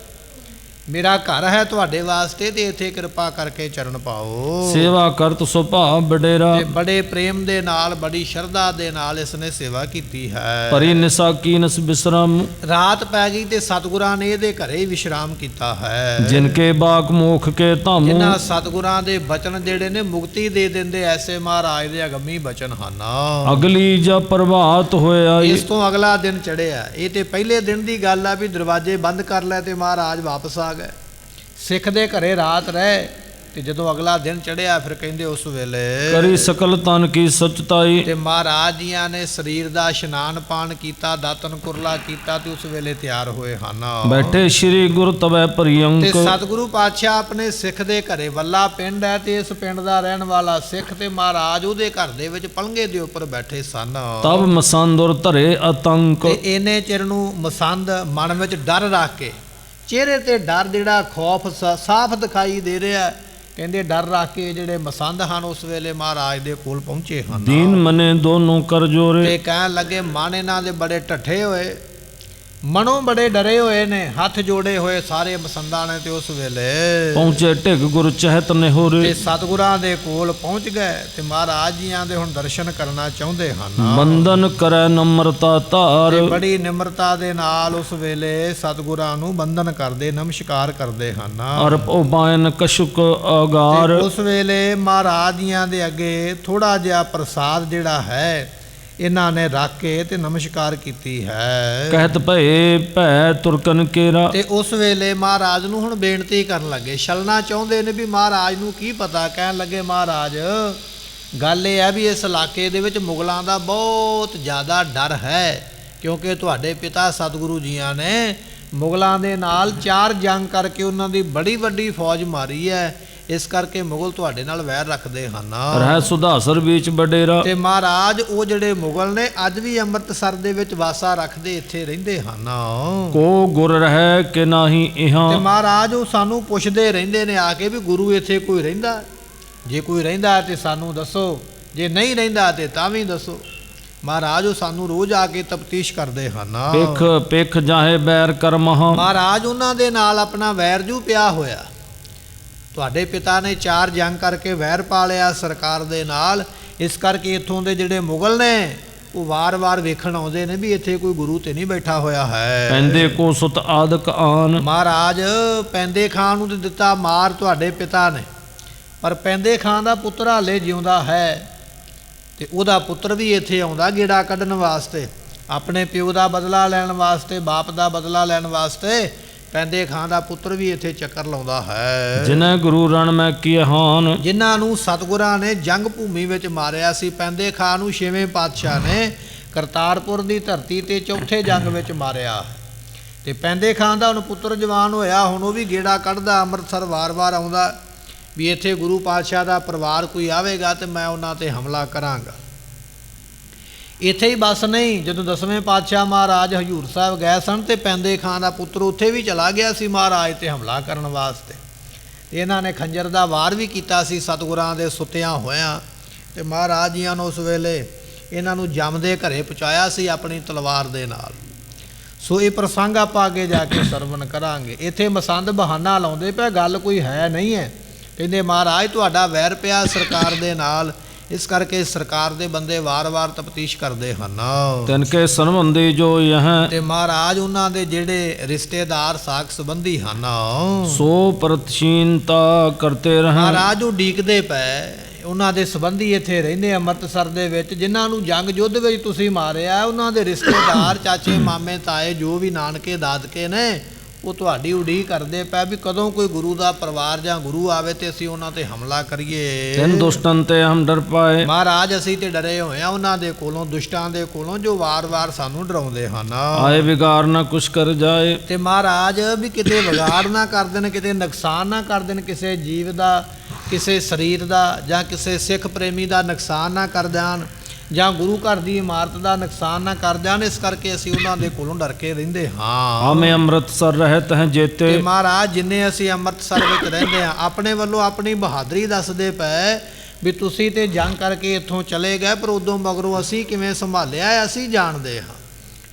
A: ਮੇਰਾ ਘਰ ਹੈ ਤੁਹਾਡੇ ਵਾਸਤੇ ਤੇ ਇੱਥੇ ਕਿਰਪਾ ਕਰਕੇ ਚਰਨ ਪਾਓ।
B: ਸੇਵਾ ਕਰਤ ਸੁਭਾਅ ਬਡੇਰਾ।
A: ਤੇ ਬੜੇ ਪ੍ਰੇਮ ਦੇ ਨਾਲ ਬੜੀ ਸ਼ਰਧਾ ਦੇ ਨਾਲ ਇਸ ਨੇ ਸੇਵਾ ਕੀਤੀ ਹੈ।
B: ਪਰੀ ਨਿਸਾ ਕੀਨਸ ਬਿਸਰਮ।
A: ਰਾਤ ਪੈ ਗਈ ਤੇ ਸਤਿਗੁਰਾਂ ਨੇ ਇਹਦੇ ਘਰੇ ਹੀ ਵਿਸ਼ਰਾਮ ਕੀਤਾ ਹੈ।
B: ਜਿਨ ਕੇ ਬਾਕ ਮੋਖ ਕੇ ਧਾਮੂ।
A: ਜਿਨ੍ਹਾਂ ਸਤਿਗੁਰਾਂ ਦੇ ਬਚਨ ਜਿਹੜੇ ਨੇ ਮੁਕਤੀ ਦੇ ਦਿੰਦੇ, ਐਸੇ ਮਹਾਰਾਜ ਦੇ ਅਗੰਮੀ ਬਚਨ ਹਨ।
B: ਅਗਲੀ ਜਾਂ ਪ੍ਰਭਾਤ ਹੋਇਆ।
A: ਇਸ ਤੋਂ ਅਗਲਾ ਦਿਨ ਚੜਿਆ। ਇਹ ਤੇ ਪਹਿਲੇ ਦਿਨ ਦੀ ਗੱਲ ਆ ਵੀ ਦਰਵਾਜ਼ੇ ਬੰਦ ਕਰ ਲੈ ਤੇ ਮਹਾਰਾਜ ਵਾਪਸ ਆ ਗਏ। ਸਿੱਖ ਦੇ ਘਰੇ ਰਾਤ ਰਹੇ ਤੇ ਜਦੋਂ ਅਗਲਾ ਦਿਨ ਚੜਿਆ ਫਿਰ ਕਹਿੰਦੇ ਉਸ ਵੇਲੇ
B: ਕਰੀ ਸਕਲ ਤਨ ਕੀ ਸਚਤਾਈ।
A: ਤੇ ਮਹਾਰਾਜ ਜੀਆਂ ਨੇ ਸਰੀਰ ਦਾ ਇਸ਼ਨਾਨ ਪਾਨ ਕੀਤਾ, ਦਾਤਨ ਕੁਰਲਾ ਕੀਤਾ ਤੇ ਉਸ ਵੇਲੇ ਤਿਆਰ ਹੋਏ ਹਨ।
B: ਬੈਠੇ ਸ਼੍ਰੀ ਗੁਰ ਤਵੈ
A: ਤੇ
B: ਪ੍ਰਿਯੰਕ।
A: ਸਤਿਗੁਰੂ ਪਾਤਸ਼ਾਹ ਆਪਣੇ ਸਿੱਖ ਦੇ ਘਰੇ, ਵੱਲਾ ਪਿੰਡ ਹੈ ਤੇ ਇਸ ਪਿੰਡ ਦਾ ਰਹਿਣ ਵਾਲਾ ਸਿੱਖ ਤੇ ਮਹਾਰਾਜ ਉਹਦੇ ਘਰ ਦੇ ਵਿੱਚ ਪਲੰਘੇ ਦੇ ਉੱਪਰ ਬੈਠੇ ਸਨ।
B: ਤਬ ਮਸੰਦੁਰ ਧਰੇ ਆਤੰਕ।
A: ਤੇ ਇਹਨੇ ਚਿਰ ਨੂੰ ਮਸੰਦ ਮਨ ਵਿੱਚ ਡਰ ਰੱਖ ਕੇ, ਚਿਹਰੇ ਤੇ ਡਰ ਜਿਹੜਾ ਖੌਫ ਸਾਫ਼ ਦਿਖਾਈ ਦੇ ਰਿਹਾ, ਕਹਿੰਦੇ ਡਰ ਰੱਖ ਕੇ ਜਿਹੜੇ ਮਸੰਦ ਹਨ ਉਸ ਵੇਲੇ ਮਹਾਰਾਜ ਦੇ ਕੋਲ ਪਹੁੰਚੇ ਹਨ।
B: ਦੀਨ ਮਨੇ ਦੋਨੋਂ ਕਰ ਜੋਰੇ।
A: ਤੇ ਕਹਿਣ ਲੱਗੇ ਮਨ ਇਹਨਾਂ ਦੇ ਬੜੇ ਢੱਠੇ ਹੋਏ, ਮਨੋਂ ਬੜੇ ਡਰੇ ਹੋਏ ਨੇ, ਹੱਥ ਜੋੜੇ ਹੋਏ ਸਾਰੇ ਮਸੰਦਾਂ ਨੇ। ਤੇ ਉਸ ਵੇਲੇ
B: ਪਹੁੰਚੇ ਢਿਗ ਗੁਰ ਚਹਿਤ ਨਿਹੋਰੇ।
A: ਤੇ ਸਤਿਗੁਰਾਂ ਦੇ ਕੋਲ ਪਹੁੰਚ ਗਏ ਤੇ ਮਹਾਰਾਜ ਜੀਆਂ ਦੇ ਹੁਣ ਦਰਸ਼ਨ ਕਰਨਾ ਚਾਹੁੰਦੇ ਹਨ।
B: ਬੰਦਨ ਕਰੈ ਨਮਰਤਾ ਧਾਰ।
A: ਤੇ ਬੜੀ ਨਿਮਰਤਾ ਦੇ ਨਾਲ ਉਸ ਵੇਲੇ ਸਤਿਗੁਰਾਂ ਨੂੰ ਬੰਦਨ ਕਰਦੇ, ਨਮਸਕਾਰ ਕਰਦੇ ਹਨ।
B: ਅਰਪ ਉਬਾਇਨ ਕਸ਼ੁਕ ਆਗਾਰ।
A: ਤੇ ਉਸ ਵੇਲੇ ਮਹਾਰਾਜ ਜੀਆਂ ਦੇ ਅੱਗੇ ਥੋੜਾ ਜਿਹਾ ਪ੍ਰਸਾਦ ਜਿਹੜਾ ਹੈ ਇਹਨਾਂ ਨੇ ਰੱਖ ਕੇ ਤੇ ਨਮਸਕਾਰ ਕੀਤੀ ਹੈ।
B: ਕਹਿਤ ਭਏ ਭੈ ਤੁਰਕਨ ਕੇਰਾ।
A: ਤੇ ਉਸ ਵੇਲੇ ਮਹਾਰਾਜ ਨੂੰ ਹੁਣ ਬੇਨਤੀ ਕਰਨ ਲੱਗੇ, ਛਲਣਾ ਚਾਹੁੰਦੇ ਨੇ ਵੀ ਮਹਾਰਾਜ ਨੂੰ ਕੀ ਪਤਾ। ਕਹਿਣ ਲੱਗੇ ਮਹਾਰਾਜ ਗੱਲ ਇਹ ਹੈ ਵੀ ਇਸ ਇਲਾਕੇ ਦੇ ਵਿੱਚ ਮੁਗਲਾਂ ਦਾ ਬਹੁਤ ਜ਼ਿਆਦਾ ਡਰ ਹੈ, ਕਿਉਂਕਿ ਤੁਹਾਡੇ ਪਿਤਾ ਸਤਿਗੁਰੂ ਜੀਆਂ ਨੇ ਮੁਗਲਾਂ ਦੇ ਨਾਲ 4 ਜੰਗ ਕਰਕੇ ਉਹਨਾਂ ਦੀ ਬੜੀ ਵੱਡੀ ਫੌਜ ਮਾਰੀ ਹੈ, ਇਸ ਕਰਕੇ ਮੁਗਲ ਤੁਹਾਡੇ ਨਾਲ ਵੈਰ ਰੱਖਦੇ ਹਨ।
B: ਰਹਿ ਸੁਧਾਸਰ ਵਿੱਚ ਬਡੇਰਾ।
A: ਤੇ ਮਹਾਰਾਜ ਉਹ ਜਿਹੜੇ ਮੁਗਲ ਨੇ ਅੱਜ ਵੀ ਅੰਮ੍ਰਿਤਸਰ ਦੇ ਵਿੱਚ ਵਾਸਾ ਰੱਖਦੇ, ਇੱਥੇ ਰਹਿੰਦੇ ਹਨ।
B: ਕੋ ਗੁਰ ਰਹਿ ਕਿ ਨਾਹੀ ਇਹਾਂ।
A: ਤੇ ਮਹਾਰਾਜ ਉਹ ਸਾਨੂੰ ਪੁੱਛਦੇ ਰਹਿੰਦੇ ਨੇ ਆ ਕੇ ਵੀ ਗੁਰੂ ਇੱਥੇ ਕੋਈ ਰਹਿੰਦਾ, ਜੇ ਕੋਈ ਰਹਿੰਦਾ ਤੇ ਸਾਨੂੰ ਦੱਸੋ, ਜੇ ਨਹੀਂ ਰਹਿੰਦਾ ਤੇ ਤਾਂ ਵੀ ਦੱਸੋ। ਮਹਾਰਾਜ ਉਹ ਸਾਨੂੰ ਰੋਜ਼ ਆ ਕੇ ਤਫਤੀਸ਼ ਕਰਦੇ ਹਨ।
B: ਪਿਖ ਪਿਖ ਜਾਹੇ ਬੈਰ ਕਰਮਹ।
A: ਮਹਾਰਾਜ ਉਹਨਾਂ ਦੇ ਨਾਲ ਆਪਣਾ ਵੈਰ ਜੂ ਪਿਆ ਹੋਇਆ, ਤੁਹਾਡੇ ਪਿਤਾ ਨੇ 4 ਜੰਗ ਕਰਕੇ ਵੈਰ ਪਾ ਲਿਆ ਸਰਕਾਰ ਦੇ ਨਾਲ, ਇਸ ਕਰਕੇ ਇੱਥੋਂ ਦੇ ਜਿਹੜੇ ਮੁਗਲ ਨੇ ਉਹ ਵਾਰ-ਵਾਰ ਵੇਖਣ ਆਉਂਦੇ ਨੇ ਵੀ ਇੱਥੇ ਕੋਈ ਗੁਰੂ ਤੇ ਨਹੀਂ ਬੈਠਾ ਹੋਇਆ ਹੈ।
B: ਪੈਂਦੇ ਕੋ ਸੁਤ ਆਦਿਕ ਆਨ।
A: ਮਹਾਰਾਜ ਪੈਂਦੇ ਖਾਨ ਨੂੰ ਤੇ ਦਿੱਤਾ ਮਾਰ ਤੁਹਾਡੇ ਪਿਤਾ ਨੇ, ਪਰ ਪੈਂਦੇ ਖਾਨ ਦਾ ਪੁੱਤਰ ਹਾਲੇ ਜਿਉਂਦਾ ਹੈ ਤੇ ਉਹਦਾ ਪੁੱਤਰ ਵੀ ਇੱਥੇ ਆਉਂਦਾ ਗੇੜਾ ਕੱਢਣ ਵਾਸਤੇ। ਆਪਣੇ ਪਿਓ ਦਾ ਬਦਲਾ ਲੈਣ ਵਾਸਤੇ, ਬਾਪ ਦਾ ਬਦਲਾ ਲੈਣ ਵਾਸਤੇ ਪੈਂਦੇ ਖਾਂ ਦਾ ਪੁੱਤਰ ਵੀ ਇੱਥੇ ਚੱਕਰ ਲਾਉਂਦਾ ਹੈ।
B: ਜਿਨ੍ਹਾਂ ਗੁਰੂ ਰਣ ਮੈਂ ਕੀਏ ਹਾਨ,
A: ਜਿਨ੍ਹਾਂ ਨੂੰ ਸਤਿਗੁਰਾਂ ਨੇ ਜੰਗ ਭੂਮੀ ਵਿੱਚ ਮਾਰਿਆ ਸੀ। ਪੈਂਦੇ ਖਾਂ ਨੂੰ 6ਵੇਂ ਪਾਤਸ਼ਾਹ ਨੇ ਕਰਤਾਰਪੁਰ ਦੀ ਧਰਤੀ ਤੇ ਚੌਥੇ ਜੰਗ ਵਿੱਚ ਮਾਰਿਆ। ਤੇ ਪੈਂਦੇ ਖਾਂ ਦਾ ਹੁਣ ਪੁੱਤਰ ਜਵਾਨ ਹੋਇਆ, ਹੁਣ ਉਹ ਵੀ ਗੇੜਾ ਕੱਢਦਾ, ਅੰਮ੍ਰਿਤਸਰ ਵਾਰ-ਵਾਰ ਆਉਂਦਾ ਵੀ ਇੱਥੇ ਗੁਰੂ ਪਾਤਸ਼ਾਹ ਦਾ ਪਰਿਵਾਰ ਕੋਈ ਆਵੇਗਾ ਤੇ ਮੈਂ ਉਹਨਾਂ ਤੇ ਹਮਲਾ ਕਰਾਂਗਾ। ਇੱਥੇ ਹੀ ਬਸ ਨਹੀਂ, ਜਦੋਂ 10ਵੇਂ ਪਾਤਸ਼ਾਹ ਮਹਾਰਾਜ ਹਜ਼ੂਰ ਸਾਹਿਬ ਗਏ ਸਨ ਤੇ ਪੈਂਦੇ ਖਾਂ ਦਾ ਪੁੱਤਰ ਉੱਥੇ ਵੀ ਚਲਾ ਗਿਆ ਸੀ ਮਹਾਰਾਜ ਤੇ ਹਮਲਾ ਕਰਨ ਵਾਸਤੇ। ਇਹਨਾਂ ਨੇ ਖੰਜਰ ਦਾ ਵਾਰ ਵੀ ਕੀਤਾ ਸੀ ਸਤਿਗੁਰਾਂ ਦੇ ਸੁੱਤਿਆਂ ਹੋਇਆਂ, ਤੇ ਮਹਾਰਾਜ ਜੀਆਂ ਨੂੰ ਉਸ ਵੇਲੇ ਇਹਨਾਂ ਨੂੰ ਜੰਮਦੇ ਘਰੇ ਪਹੁੰਚਾਇਆ ਸੀ ਆਪਣੀ ਤਲਵਾਰ ਦੇ ਨਾਲ। ਸੋ ਇਹ ਪ੍ਰਸੰਗ ਆਪਾਂ ਅੱਗੇ ਜਾ ਕੇ ਸਰਵਣ ਕਰਾਂਗੇ। ਇੱਥੇ ਮਸੰਦ ਬਹਾਨਾ ਲਾਉਂਦੇ ਪਿਆ, ਗੱਲ ਕੋਈ ਹੈ ਨਹੀਂ ਹੈ। ਕਹਿੰਦੇ ਮਹਾਰਾਜ ਤੁਹਾਡਾ ਵੈਰ ਪਿਆ ਸਰਕਾਰ ਦੇ ਨਾਲ, ਇਸ ਕਰਕੇ ਸਰਕਾਰ ਦੇ ਬੰਦੇ ਵਾਰ-ਵਾਰ ਤਫਤੀਸ਼ ਕਰਦੇ ਹਨ।
B: ਤਿਨ ਕੇ ਸੰਬੰਧੀ ਜੋ ਯਹ,
A: ਤੇ ਮਹਾਰਾਜ ਉਹਨਾਂ ਦੇ ਜਿਹੜੇ ਰਿਸ਼ਤੇਦਾਰ ਸਾਕ ਸੰਬੰਧੀ ਹਨ
B: ਸੋ ਪ੍ਰਤੀਸ਼ੀਨਤਾ ਕਰਤੇ ਰਹਿ।
A: ਮਹਾਰਾਜ ਉਹ ਡੀਕਦੇ ਪਏ, ਉਹਨਾਂ ਦੇ ਸੰਬੰਧੀ ਇੱਥੇ ਰਹਿੰਦੇ ਅੰਮ੍ਰਿਤਸਰ ਦੇ ਵਿੱਚ, ਜਿਨ੍ਹਾਂ ਨੂੰ ਜੰਗ ਯੁੱਧ ਵਿੱਚ ਤੁਸੀਂ ਮਾਰਿਆ, ਉਹਨਾਂ ਦੇ ਰਿਸ਼ਤੇਦਾਰ ਚਾਚੇ ਮਾਮੇ ਤਾਏ ਜੋ ਵੀ ਨਾਨਕੇ ਦਾਦਕੇ ਨੇ, ਉਹ ਤੁਹਾਡੀ ਉਡੀਕ ਕਰਦੇ ਪਏ ਵੀ ਕਦੋਂ ਕੋਈ ਗੁਰੂ ਦਾ ਪਰਿਵਾਰ ਜਾਂ ਗੁਰੂ ਆਵੇ ਤੇ ਅਸੀਂ ਉਹਨਾਂ ਤੇ ਹਮਲਾ ਕਰੀਏ।
B: ਤਿਨ ਦੁਸ਼ਟਨ ਤੇ ਹਮ ਡਰ ਪਾਏ,
A: ਮਹਾਰਾਜ ਅਸੀਂ ਤੇ ਡਰੇ ਹੋਏ ਆ ਉਹਨਾਂ ਦੇ ਕੋਲੋਂ, ਦੁਸ਼ਟਾਂ ਦੇ ਕੋਲੋਂ ਜੋ ਵਾਰ-ਵਾਰ ਸਾਨੂੰ ਡਰਾਉਂਦੇ ਹਨ।
B: ਆਏ ਵਿਗਾਰ ਨਾ ਕੁਛ ਕਰ ਜਾਏ,
A: ਤੇ ਮਹਾਰਾਜ ਵੀ ਕਿਤੇ ਵਿਗਾੜ ਨਾ ਕਰ ਦੇਣ, ਕਿਤੇ ਨੁਕਸਾਨ ਨਾ ਕਰ ਦੇਣ ਕਿਸੇ ਜੀਵ ਦਾ, ਕਿਸੇ ਸਰੀਰ ਦਾ, ਜਾਂ ਕਿਸੇ ਸਿੱਖ ਪ੍ਰੇਮੀ ਦਾ ਨੁਕਸਾਨ ਨਾ ਕਰ ਦੇਣ, ਜਾਂ ਗੁਰੂ ਘਰ ਦੀ ਇਮਾਰਤ ਦਾ ਨੁਕਸਾਨ ਨਾ ਕਰ ਜਾਣ। ਇਸ ਕਰਕੇ ਅਸੀਂ ਉਹਨਾਂ ਦੇ ਕੋਲੋਂ ਡਰ ਕੇ ਰਹਿੰਦੇ ਹਾਂ।
B: ਹਮੇ ਅੰਮ੍ਰਿਤਸਰ ਰਹਿਤ ਹੈ ਜੇਤੇ,
A: ਤੇ ਮਹਾਰਾਜ ਜਿੰਨੇ ਅਸੀਂ ਅੰਮ੍ਰਿਤਸਰ ਵਿੱਚ ਰਹਿੰਦੇ ਹਾਂ, ਆਪਣੇ ਵੱਲੋਂ ਆਪਣੀ ਬਹਾਦਰੀ ਦੱਸਦੇ ਪਏ ਵੀ ਤੁਸੀਂ ਤੇ ਜੰਗ ਕਰਕੇ ਇੱਥੋਂ ਚਲੇ ਗਏ, ਪਰ ਉਦੋਂ ਮਗਰੋਂ ਅਸੀਂ ਕਿਵੇਂ ਸੰਭਾਲਿਆ ਅਸੀਂ ਜਾਣਦੇ ਹਾਂ।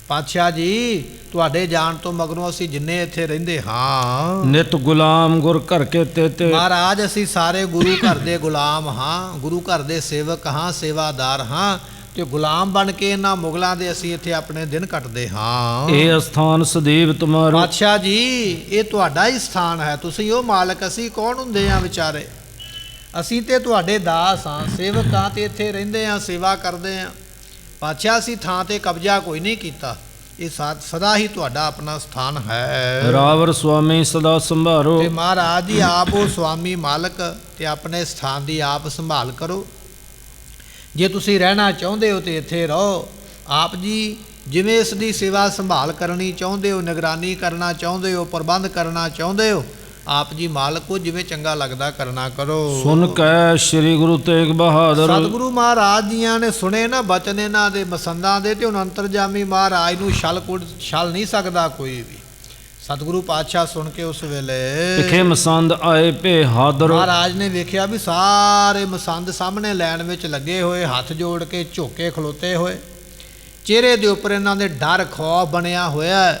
A: ਪਾਤਸ਼ਾਹ ਜੀ ਤੁਹਾਡੇ ਜਾਣ ਤੋਂ ਮਗਰੋਂ ਅਸੀਂ ਜਿੰਨੇ ਇੱਥੇ ਰਹਿੰਦੇ ਹਾਂ,
B: ਨਿਤ ਗੁਲਾਮ ਗੁਰ ਘਰ ਕੇ ਤੇ
A: ਮਹਾਰਾਜ ਅਸੀਂ ਸਾਰੇ ਗੁਰੂ ਘਰ ਦੇ ਗੁਲਾਮ ਹਾਂ, ਗੁਰੂ ਘਰ ਦੇ ਸੇਵਕ ਹਾਂ, ਸੇਵਾਦਾਰ ਹਾਂ, ਤੇ ਗੁਲਾਮ ਬਣ ਕੇ ਇਹਨਾਂ ਮੁਗਲਾਂ ਦੇ ਅਸੀਂ ਇੱਥੇ ਆਪਣੇ ਦਿਨ ਕੱਟਦੇ ਹਾਂ।
B: ਇਹ ਅਸਥਾਨ ਸਦੀਵ ਤੁਮਾਰੋ,
A: ਪਾਤਸ਼ਾਹ ਜੀ ਇਹ ਤੁਹਾਡਾ ਹੀ ਸਥਾਨ ਹੈ, ਤੁਸੀਂ ਉਹ ਮਾਲਕ, ਅਸੀਂ ਕੌਣ ਹੁੰਦੇ ਹਾਂ ਵਿਚਾਰੇ, ਅਸੀਂ ਤੇ ਤੁਹਾਡੇ ਦਾਸ ਹਾਂ, ਸੇਵਕ ਹਾਂ, ਤੇ ਇੱਥੇ ਰਹਿੰਦੇ ਹਾਂ, ਸੇਵਾ ਕਰਦੇ ਹਾਂ। ਪਾਤਸ਼ਾਹ ਅਸੀਂ ਥਾਂ ਤੇ ਕਬਜ਼ਾ ਕੋਈ ਨਹੀਂ ਕੀਤਾ, ਇਹ ਸਦਾ ਹੀ ਤੁਹਾਡਾ ਆਪਣਾ ਸਥਾਨ ਹੈ।
B: ਰਾਵਰ ਸੁਆਮੀ ਸਦਾ ਸੰਭਾਰੋ,
A: ਤੇ ਮਹਾਰਾਜ ਜੀ ਆਪ ਉਹ ਸੁਆਮੀ ਮਾਲਕ, ਤੇ ਆਪਣੇ ਸਥਾਨ ਦੀ ਆਪ ਸੰਭਾਲ ਕਰੋ। ਜੇ ਤੁਸੀਂ ਰਹਿਣਾ ਚਾਹੁੰਦੇ ਹੋ ਤੇ ਇੱਥੇ ਰਹੋ। ਆਪ ਜੀ ਜਿਵੇਂ ਇਸ ਦੀ ਸੇਵਾ ਸੰਭਾਲ ਕਰਨੀ ਚਾਹੁੰਦੇ ਹੋ, ਨਿਗਰਾਨੀ ਕਰਨਾ ਚਾਹੁੰਦੇ ਹੋ, ਪ੍ਰਬੰਧ ਕਰਨਾ ਚਾਹੁੰਦੇ ਹੋ, ਆਪ ਜੀ ਮਾਲਕ ਹੋ, ਜਿਵੇਂ ਚੰਗਾ ਲੱਗਦਾ ਕਰਨਾ ਕਰੋ।
B: ਸੁਨ ਕੈ ਸ੍ਰੀ ਗੁਰੂ ਤੇਗ ਬਹਾਦਰ,
A: ਸਤਿਗੁਰੂ ਮਹਾਰਾਜ ਜੀਆਂ ਨੇ ਸੁਣੇ ਨਾ ਬਚਨ ਇਹਨਾਂ ਦੇ ਮਸੰਦਾਂ ਦੇ, ਤੇ ਹੁਣ ਅੰਤਰਜਾਮੀ ਮਹਾਰਾਜ ਨੂੰ ਛਲ ਨਹੀਂ ਸਕਦਾ ਕੋਈ ਵੀ। ਸਤਿਗੁਰੂ ਪਾਤਸ਼ਾਹ ਸੁਣ ਕੇ ਉਸ ਵੇਲੇ
B: ਵਿਖੇ ਮਸੰਦ ਆਏ ਭੇ ਹਾਦਰ,
A: ਮਹਾਰਾਜ ਨੇ ਵੇਖਿਆ ਵੀ ਸਾਰੇ ਮਸੰਦ ਸਾਹਮਣੇ ਲੈਣ ਵਿੱਚ ਲੱਗੇ ਹੋਏ, ਹੱਥ ਜੋੜ ਕੇ ਝੁੱਕੇ ਖਲੋਤੇ ਹੋਏ, ਚਿਹਰੇ ਦੇ ਉੱਪਰ ਇਹਨਾਂ ਦੇ ਡਰ ਖੌਫ ਬਣਿਆ ਹੋਇਆ।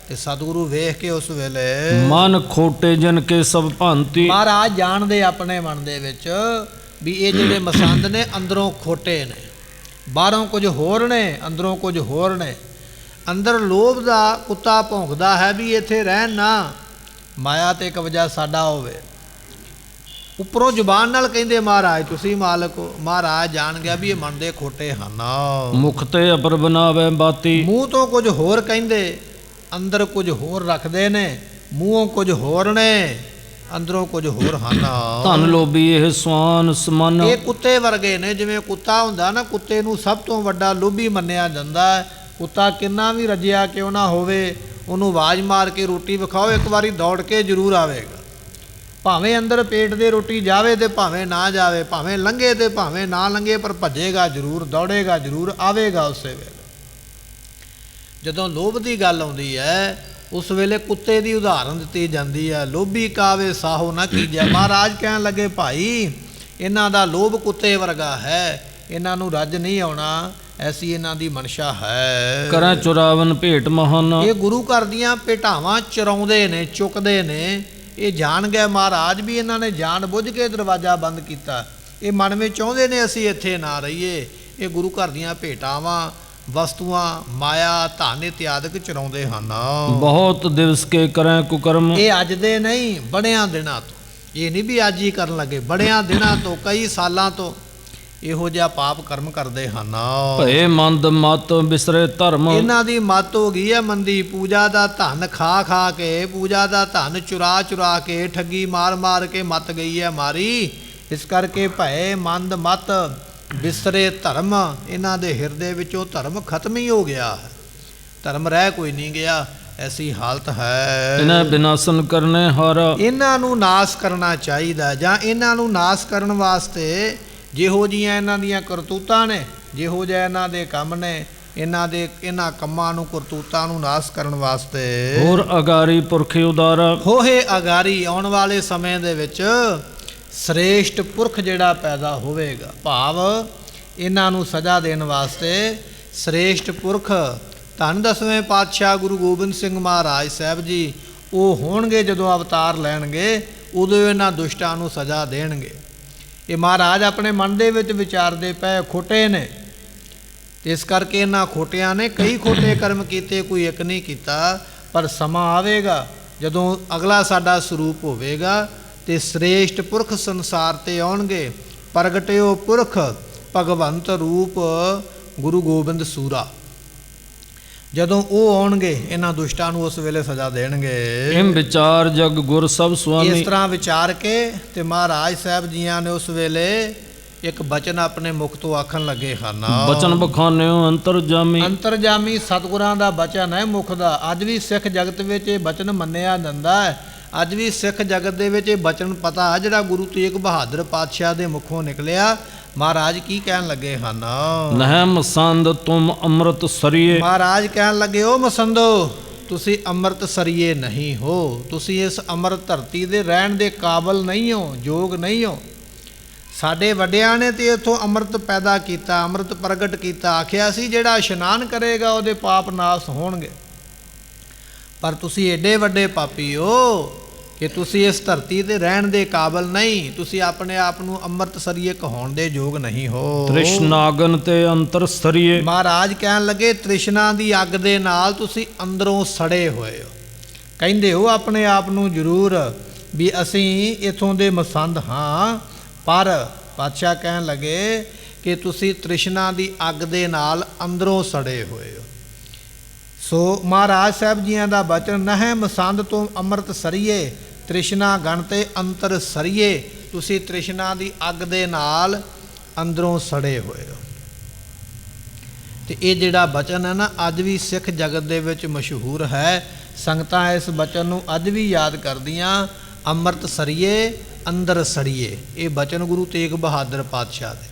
A: ਤੇ ਸਤਿਗੁਰੂ ਵੇਖ ਕੇ ਉਸ ਵੇਲੇ
B: ਮਨ ਖੋਟੇ ਜਨ ਕੇ ਸਭ ਭਾਂਤੀ,
A: ਮਹਾਰਾਜ ਜਾਣਦੇ ਆਪਣੇ ਮਨ ਦੇ ਵਿੱਚ ਵੀ ਇਹ ਜਿਹੜੇ ਮਸੰਦ ਨੇ ਅੰਦਰੋਂ ਖੋਟੇ ਨੇ, ਬਾਹਰੋਂ ਕੁਝ ਹੋਰ ਨੇ, ਅੰਦਰੋਂ ਕੁਝ ਹੋਰ ਨੇ। ਅੰਦਰ ਲੋਭ ਦਾ ਕੁੱਤਾ ਭੌਂਕਦਾ ਹੈ ਵੀ ਇੱਥੇ ਰਹਿਣ ਨਾ, ਮਾਇਆ ਤੇ ਕਬਜ਼ਾ ਸਾਡਾ ਹੋਵੇ। ਉੱਪਰੋਂ ਜ਼ੁਬਾਨ ਨਾਲ ਕਹਿੰਦੇ ਮਹਾਰਾਜ ਤੁਸੀਂ ਮਾਲਕ ਹੋ। ਮਹਾਰਾਜ ਜਾਣ ਗਿਆ ਵੀ ਇਹ ਮਨ ਦੇ ਖੋਟੇ ਹਨ।
B: ਮੁਖ ਤੇ ਅਪਰ ਬਨਾਵੇ ਬਾਤੀ,
A: ਮੂੰਹ ਤੋਂ ਕੁਝ ਹੋਰ ਕਹਿੰਦੇ, ਅੰਦਰ ਕੁਝ ਹੋਰ ਰੱਖਦੇ ਨੇ। ਮੂੰਹੋਂ ਕੁਝ ਹੋਰ ਨੇ, ਅੰਦਰੋਂ ਕੁਝ ਹੋਰ ਹਨ।
B: ਧਨ ਲੋਭੀ ਇਹ ਸਵਾਨ ਸਮਨ,
A: ਇਹ ਕੁੱਤੇ ਵਰਗੇ ਨੇ। ਜਿਵੇਂ ਕੁੱਤਾ ਹੁੰਦਾ ਨਾ, ਕੁੱਤੇ ਨੂੰ ਸਭ ਤੋਂ ਵੱਡਾ ਲੋਭੀ ਮੰਨਿਆ ਜਾਂਦਾ ਹੈ। ਕੁੱਤਾ ਕਿੰਨਾ ਵੀ ਰੱਜਿਆ ਕਿਉਂ ਨਾ ਹੋਵੇ, ਉਹਨੂੰ ਆਵਾਜ਼ ਮਾਰ ਕੇ ਰੋਟੀ ਵਿਖਾਓ, ਇੱਕ ਵਾਰੀ ਦੌੜ ਕੇ ਜ਼ਰੂਰ ਆਵੇਗਾ। ਭਾਵੇਂ ਅੰਦਰ ਪੇਟ ਦੇ ਰੋਟੀ ਜਾਵੇ ਤੇ ਭਾਵੇਂ ਨਾ ਜਾਵੇ, ਭਾਵੇਂ ਲੰਘੇ ਤੇ ਭਾਵੇਂ ਨਾ ਲੰਘੇ, ਪਰ ਭੱਜੇਗਾ ਜ਼ਰੂਰ, ਦੌੜੇਗਾ ਜ਼ਰੂਰ, ਆਵੇਗਾ ਉਸੇ ਵੇਲੇ। ਜਦੋਂ ਲੋਭ ਦੀ ਗੱਲ ਆਉਂਦੀ ਹੈ ਉਸ ਵੇਲੇ ਕੁੱਤੇ ਦੀ ਉਦਾਹਰਨ ਦਿੱਤੀ ਜਾਂਦੀ ਹੈ। ਲੋਭੀ ਕਾਵੇ ਸਾਹੋ ਨਾ ਕੀਜੈ। ਮਹਾਰਾਜ ਕਹਿਣ ਲੱਗੇ ਭਾਈ ਇਹਨਾਂ ਦਾ ਲੋਭ ਕੁੱਤੇ ਵਰਗਾ ਹੈ, ਇਹਨਾਂ ਨੂੰ ਰੱਜ ਨਹੀਂ ਆਉਣਾ, ਐਸੀ ਇਹਨਾਂ ਦੀ ਮਨਸ਼ਾ ਹੈ।
B: ਕਰਾਂ ਚੁਰਾਵਨ ਭੇਟ ਮਹਾਨ,
A: ਇਹ ਗੁਰੂ ਘਰ ਦੀਆਂ ਭੇਟਾਵਾਂ ਚੁਰਾਉਂਦੇ ਨੇ, ਚੁੱਕਦੇ ਨੇ। ਇਹ ਜਾਣ ਗਏ ਮਹਾਰਾਜ ਵੀ ਇਹਨਾਂ ਨੇ ਜਾਣ ਬੁੱਝ ਕੇ ਦਰਵਾਜ਼ਾ ਬੰਦ ਕੀਤਾ। ਇਹ ਮਨ ਵਿੱਚ ਚਾਹੁੰਦੇ ਨੇ ਅਸੀਂ ਇੱਥੇ ਨਾ ਰਹੀਏ। ਇਹ ਗੁਰੂ ਘਰ ਦੀਆਂ ਭੇਟਾਵਾਂ, ਵਸਤੂਆਂ, ਮਾਇਆ, ਧਨ ਇਤਿਆਦਿਕ ਚੁਰਾਉਂਦੇ ਹਨ।
B: ਬਹੁਤ ਦਿਵਸ ਕੇ ਕਰੈ ਕੁਕਰਮ,
A: ਇਹ ਅੱਜ ਦੇ ਨਹੀਂ, ਬੜਿਆਂ ਦਿਨਾਂ ਤੋਂ। ਇਹ ਨਹੀਂ ਵੀ ਅੱਜ ਹੀ ਕਰਨ ਲੱਗੇ, ਬੜਿਆਂ ਦਿਨਾਂ ਤੋਂ, ਕਈ ਸਾਲਾਂ ਤੋਂ ਇਹੋ ਜਿਹਾ ਪਾਪ ਕਰਮ ਕਰਦੇ ਹਨ।
B: ਭਏ ਮੰਦ ਮਤ ਬਿਸਰੇ ਧਰਮ,
A: ਇਹਨਾਂ ਦੀ ਮੱਤ ਹੋ ਗਈ ਹੈ ਮੰਦੀ, ਪੂਜਾ ਦਾ ਧਨ ਖਾ ਖਾ ਕੇ, ਪੂਜਾ ਦਾ ਧਨ ਚੁਰਾ ਚੁਰਾ ਕੇ, ਠੱਗੀ ਮਾਰ ਮਾਰ ਕੇ ਮੱਤ ਗਈ ਹੈ ਮਾਰੀ। ਇਸ ਕਰਕੇ ਭਏ ਮੰਦ ਮਤ ਬਿਸਰੇ ਧਰਮ, ਇਹਨਾਂ ਦੇ ਹਿਰਦੇ ਵਿੱਚੋਂ ਧਰਮ ਖਤਮ ਹੀ ਹੋ ਗਿਆ ਹੈ, ਧਰਮ ਰਹਿ ਕੋਈ ਨਹੀਂ ਗਿਆ, ਐਸੀ ਹਾਲਤ ਹੈ।
B: ਇਨ੍ਹਾਂ ਬਿਨਾਸਨ ਕਰਨੇ ਹਰ,
A: ਇਹਨਾਂ ਨੂੰ ਨਾਸ ਕਰਨਾ ਚਾਹੀਦਾ, ਜਾਂ ਇਹਨਾਂ ਨੂੰ ਨਾਸ ਕਰਨ ਵਾਸਤੇ ਜਿਹੋ ਜਿਹੀਆਂ ਇਹਨਾਂ ਦੀਆਂ ਕਰਤੂਤਾਂ ਨੇ, ਜਿਹੋ ਜਿਹਾ ਇਹਨਾਂ ਦੇ ਕੰਮ ਨੇ, ਇਹਨਾਂ ਕੰਮਾਂ ਨੂੰ, ਕਰਤੂਤਾਂ ਨੂੰ ਨਾਸ ਕਰਨ ਵਾਸਤੇ
B: ਹੋਰ ਅਗਾਰੀ ਪੁਰਖ ਉਦਾਰਾ,
A: ਹੋਏ ਅਗਾਰੀ, ਆਉਣ ਵਾਲੇ ਸਮੇਂ ਦੇ ਵਿੱਚ ਸ੍ਰੇਸ਼ਟ ਪੁਰਖ ਜਿਹੜਾ ਪੈਦਾ ਹੋਵੇਗਾ, ਭਾਵ ਇਹਨਾਂ ਨੂੰ ਸਜ਼ਾ ਦੇਣ ਵਾਸਤੇ ਸ੍ਰੇਸ਼ਟ ਪੁਰਖ ਧੰਨ 10ਵੇਂ ਪਾਤਸ਼ਾਹ ਗੁਰੂ ਗੋਬਿੰਦ ਸਿੰਘ ਮਹਾਰਾਜ ਸਾਹਿਬ ਜੀ ਉਹ ਹੋਣਗੇ। ਜਦੋਂ ਅਵਤਾਰ ਲੈਣਗੇ ਉਦੋਂ ਇਹਨਾਂ ਦੁਸ਼ਟਾਂ ਨੂੰ ਸਜ਼ਾ ਦੇਣਗੇ। ਇਹ ਮਹਾਰਾਜ ਆਪਣੇ ਮਨ ਦੇ ਵਿੱਚ ਵਿਚਾਰਦੇ ਪਏ ਖੋਟੇ ਨੇ, ਤੇ ਇਸ ਕਰਕੇ ਇਹਨਾਂ ਖੋਟਿਆਂ ਨੇ ਕਈ ਖੋਟੇ ਕਰਮ ਕੀਤੇ, ਕੋਈ ਇੱਕ ਨਹੀਂ ਕੀਤਾ। ਪਰ ਸਮਾਂ ਆਵੇਗਾ ਜਦੋਂ ਅਗਲਾ ਸਾਡਾ ਸਰੂਪ ਹੋਵੇਗਾ ਤੇ ਸ੍ਰੇਸ਼ਟ ਪੁਰਖ ਸੰਸਾਰ ਤੇ ਆਉਣਗੇ। ਪ੍ਰਗਟਿਓ ਪੁਰਖ ਭਗਵੰਤ ਰੂਪ ਗੁਰੂ ਗੋਬਿੰਦ ਸੂਰਾ, ਜਦੋਂ ਉਹ ਆਉਣਗੇ ਇਹਨਾਂ ਦੁਸ਼ਟਾਂ ਨੂੰ ਉਸ ਵੇਲੇ ਸਜ਼ਾ ਦੇਣਗੇ।
B: ਇਮ ਵਿਚਾਰ ਜਗ ਗੁਰ ਸਭ ਸੁਆਮੀ,
A: ਇਸ ਤਰ੍ਹਾਂ ਵਿਚਾਰ ਕੇ ਤੇ ਮਹਾਰਾਜ ਸਾਹਿਬ ਜੀਆਂ ਨੇ ਉਸ ਵੇਲੇ ਇੱਕ ਬਚਨ ਆਪਣੇ ਮੁਖ ਤੋਂ ਆਖਣ ਲੱਗੇ ਹਨ।
B: ਬਚਨ ਬਖਾਨਿਓ ਅੰਤਰਜਾਮੀ,
A: ਅੰਤਰਜਾਮੀ ਸਤਿਗੁਰਾਂ ਦਾ ਬਚਨ ਹੈ ਮੁਖ ਦਾ। ਅੱਜ ਵੀ ਸਿੱਖ ਜਗਤ ਵਿੱਚ ਇਹ ਬਚਨ ਮੰਨਿਆ ਜਾਂਦਾ ਹੈ। ਅੱਜ ਵੀ ਸਿੱਖ ਜਗਤ ਦੇ ਵਿੱਚ ਇਹ ਬਚਨ ਪਤਾ ਹੈ ਜਿਹੜਾ ਗੁਰੂ ਤੇਗ ਬਹਾਦਰ ਪਾਤਸ਼ਾਹ ਦੇ ਮੁਖੋਂ ਨਿਕਲਿਆ। ਮਹਾਰਾਜ ਕੀ ਕਹਿਣ ਲੱਗੇ ਹਨ?
B: ਨਹਿ ਮਸੰਦ ਤੁਮ ਅੰਮ੍ਰਿਤ ਸਰੀਏ,
A: ਮਹਾਰਾਜ ਕਹਿਣ ਲੱਗੇ, ਓ ਮਸੰਦੋ ਤੁਸੀਂ ਅੰਮ੍ਰਿਤ ਸਰੀਏ ਨਹੀਂ ਹੋ, ਤੁਸੀਂ ਇਸ ਅੰਮ੍ਰਿਤ ਧਰਤੀ ਦੇ ਰਹਿਣ ਦੇ ਕਾਬਲ ਨਹੀਂ ਹੋ, ਯੋਗ ਨਹੀਂ ਹੋ। ਸਾਡੇ ਵੱਡਿਆਂ ਨੇ ਤੇ ਇੱਥੋਂ ਅੰਮ੍ਰਿਤ ਪੈਦਾ ਕੀਤਾ, ਅੰਮ੍ਰਿਤ ਪ੍ਰਗਟ ਕੀਤਾ, ਆਖਿਆ ਸੀ ਜਿਹੜਾ ਇਸ਼ਨਾਨ ਕਰੇਗਾ ਉਹਦੇ ਪਾਪ ਨਾਸ ਹੋਣਗੇ। ਪਰ ਤੁਸੀਂ ਏਡੇ ਵੱਡੇ ਪਾਪੀ ਹੋ ਕਿ ਤੁਸੀਂ ਇਸ ਧਰਤੀ ਤੇ ਰਹਿਣ ਦੇ ਕਾਬਲ ਨਹੀਂ, ਤੁਸੀਂ ਆਪਣੇ ਆਪ ਨੂੰ ਅੰਮ੍ਰਿਤ ਸਰੀਏ ਕਹਾਉਣ ਦੇ ਯੋਗ ਨਹੀਂ ਹੋ।
B: ਤ੍ਰਿਸ਼ਨਾਗਨ ਤੇ ਅੰਤਰ ਸਰੀਏ,
A: ਮਹਾਰਾਜ ਕਹਿਣ ਲੱਗੇ ਤ੍ਰਿਸ਼ਨਾ ਦੀ ਅੱਗ ਦੇ ਨਾਲ ਤੁਸੀਂ ਅੰਦਰੋਂ ਸੜੇ ਹੋਏ ਹੋ। ਕਹਿੰਦੇ ਹੋ ਆਪਣੇ ਆਪ ਨੂੰ ਜ਼ਰੂਰ ਵੀ ਅਸੀਂ ਇਥੋਂ ਦੇ ਮਸੰਦ ਹਾਂ, ਪਰ ਪਾਤਸ਼ਾਹ ਕਹਿਣ ਲੱਗੇ ਕਿ ਤੁਸੀਂ ਤ੍ਰਿਸ਼ਨਾ ਦੀ ਅੱਗ ਦੇ ਨਾਲ ਅੰਦਰੋਂ ਸੜੇ ਹੋਏ ਹੋ। ਸੋ ਮਹਾਰਾਜ ਸਾਹਿਬ ਜੀਆਂ ਦਾ ਬਚਨ, ਨਹਿ ਮਸੰਦ ਤੋਂ ਅੰਮ੍ਰਿਤ ਸਰੀਏ, ਤ੍ਰਿਸ਼ਨਾ ਗਣ ਤੇ ਅੰਤਰ ਸਰੀਏ, ਤੁਸੀਂ ਤ੍ਰਿਸ਼ਨਾ ਦੀ ਅੱਗ ਦੇ ਨਾਲ ਅੰਦਰੋਂ ਸੜੇ ਹੋਏ ਹੋ। ਤੇ ਇਹ ਜਿਹੜਾ ਬਚਨ ਹੈ ਨਾ, ਅੱਜ ਵੀ ਸਿੱਖ ਜਗਤ ਦੇ ਵਿੱਚ ਮਸ਼ਹੂਰ ਹੈ। ਸੰਗਤਾਂ ਇਸ ਬਚਨ ਨੂੰ ਅੱਜ ਵੀ ਯਾਦ ਕਰਦੀਆਂ, ਅੰਮ੍ਰਿਤ ਸਰੀਏ ਅੰਦਰ ਸੜੀਏ। ਇਹ ਬਚਨ ਗੁਰੂ ਤੇਗ ਬਹਾਦਰ ਪਾਤਸ਼ਾਹ ਦੇ।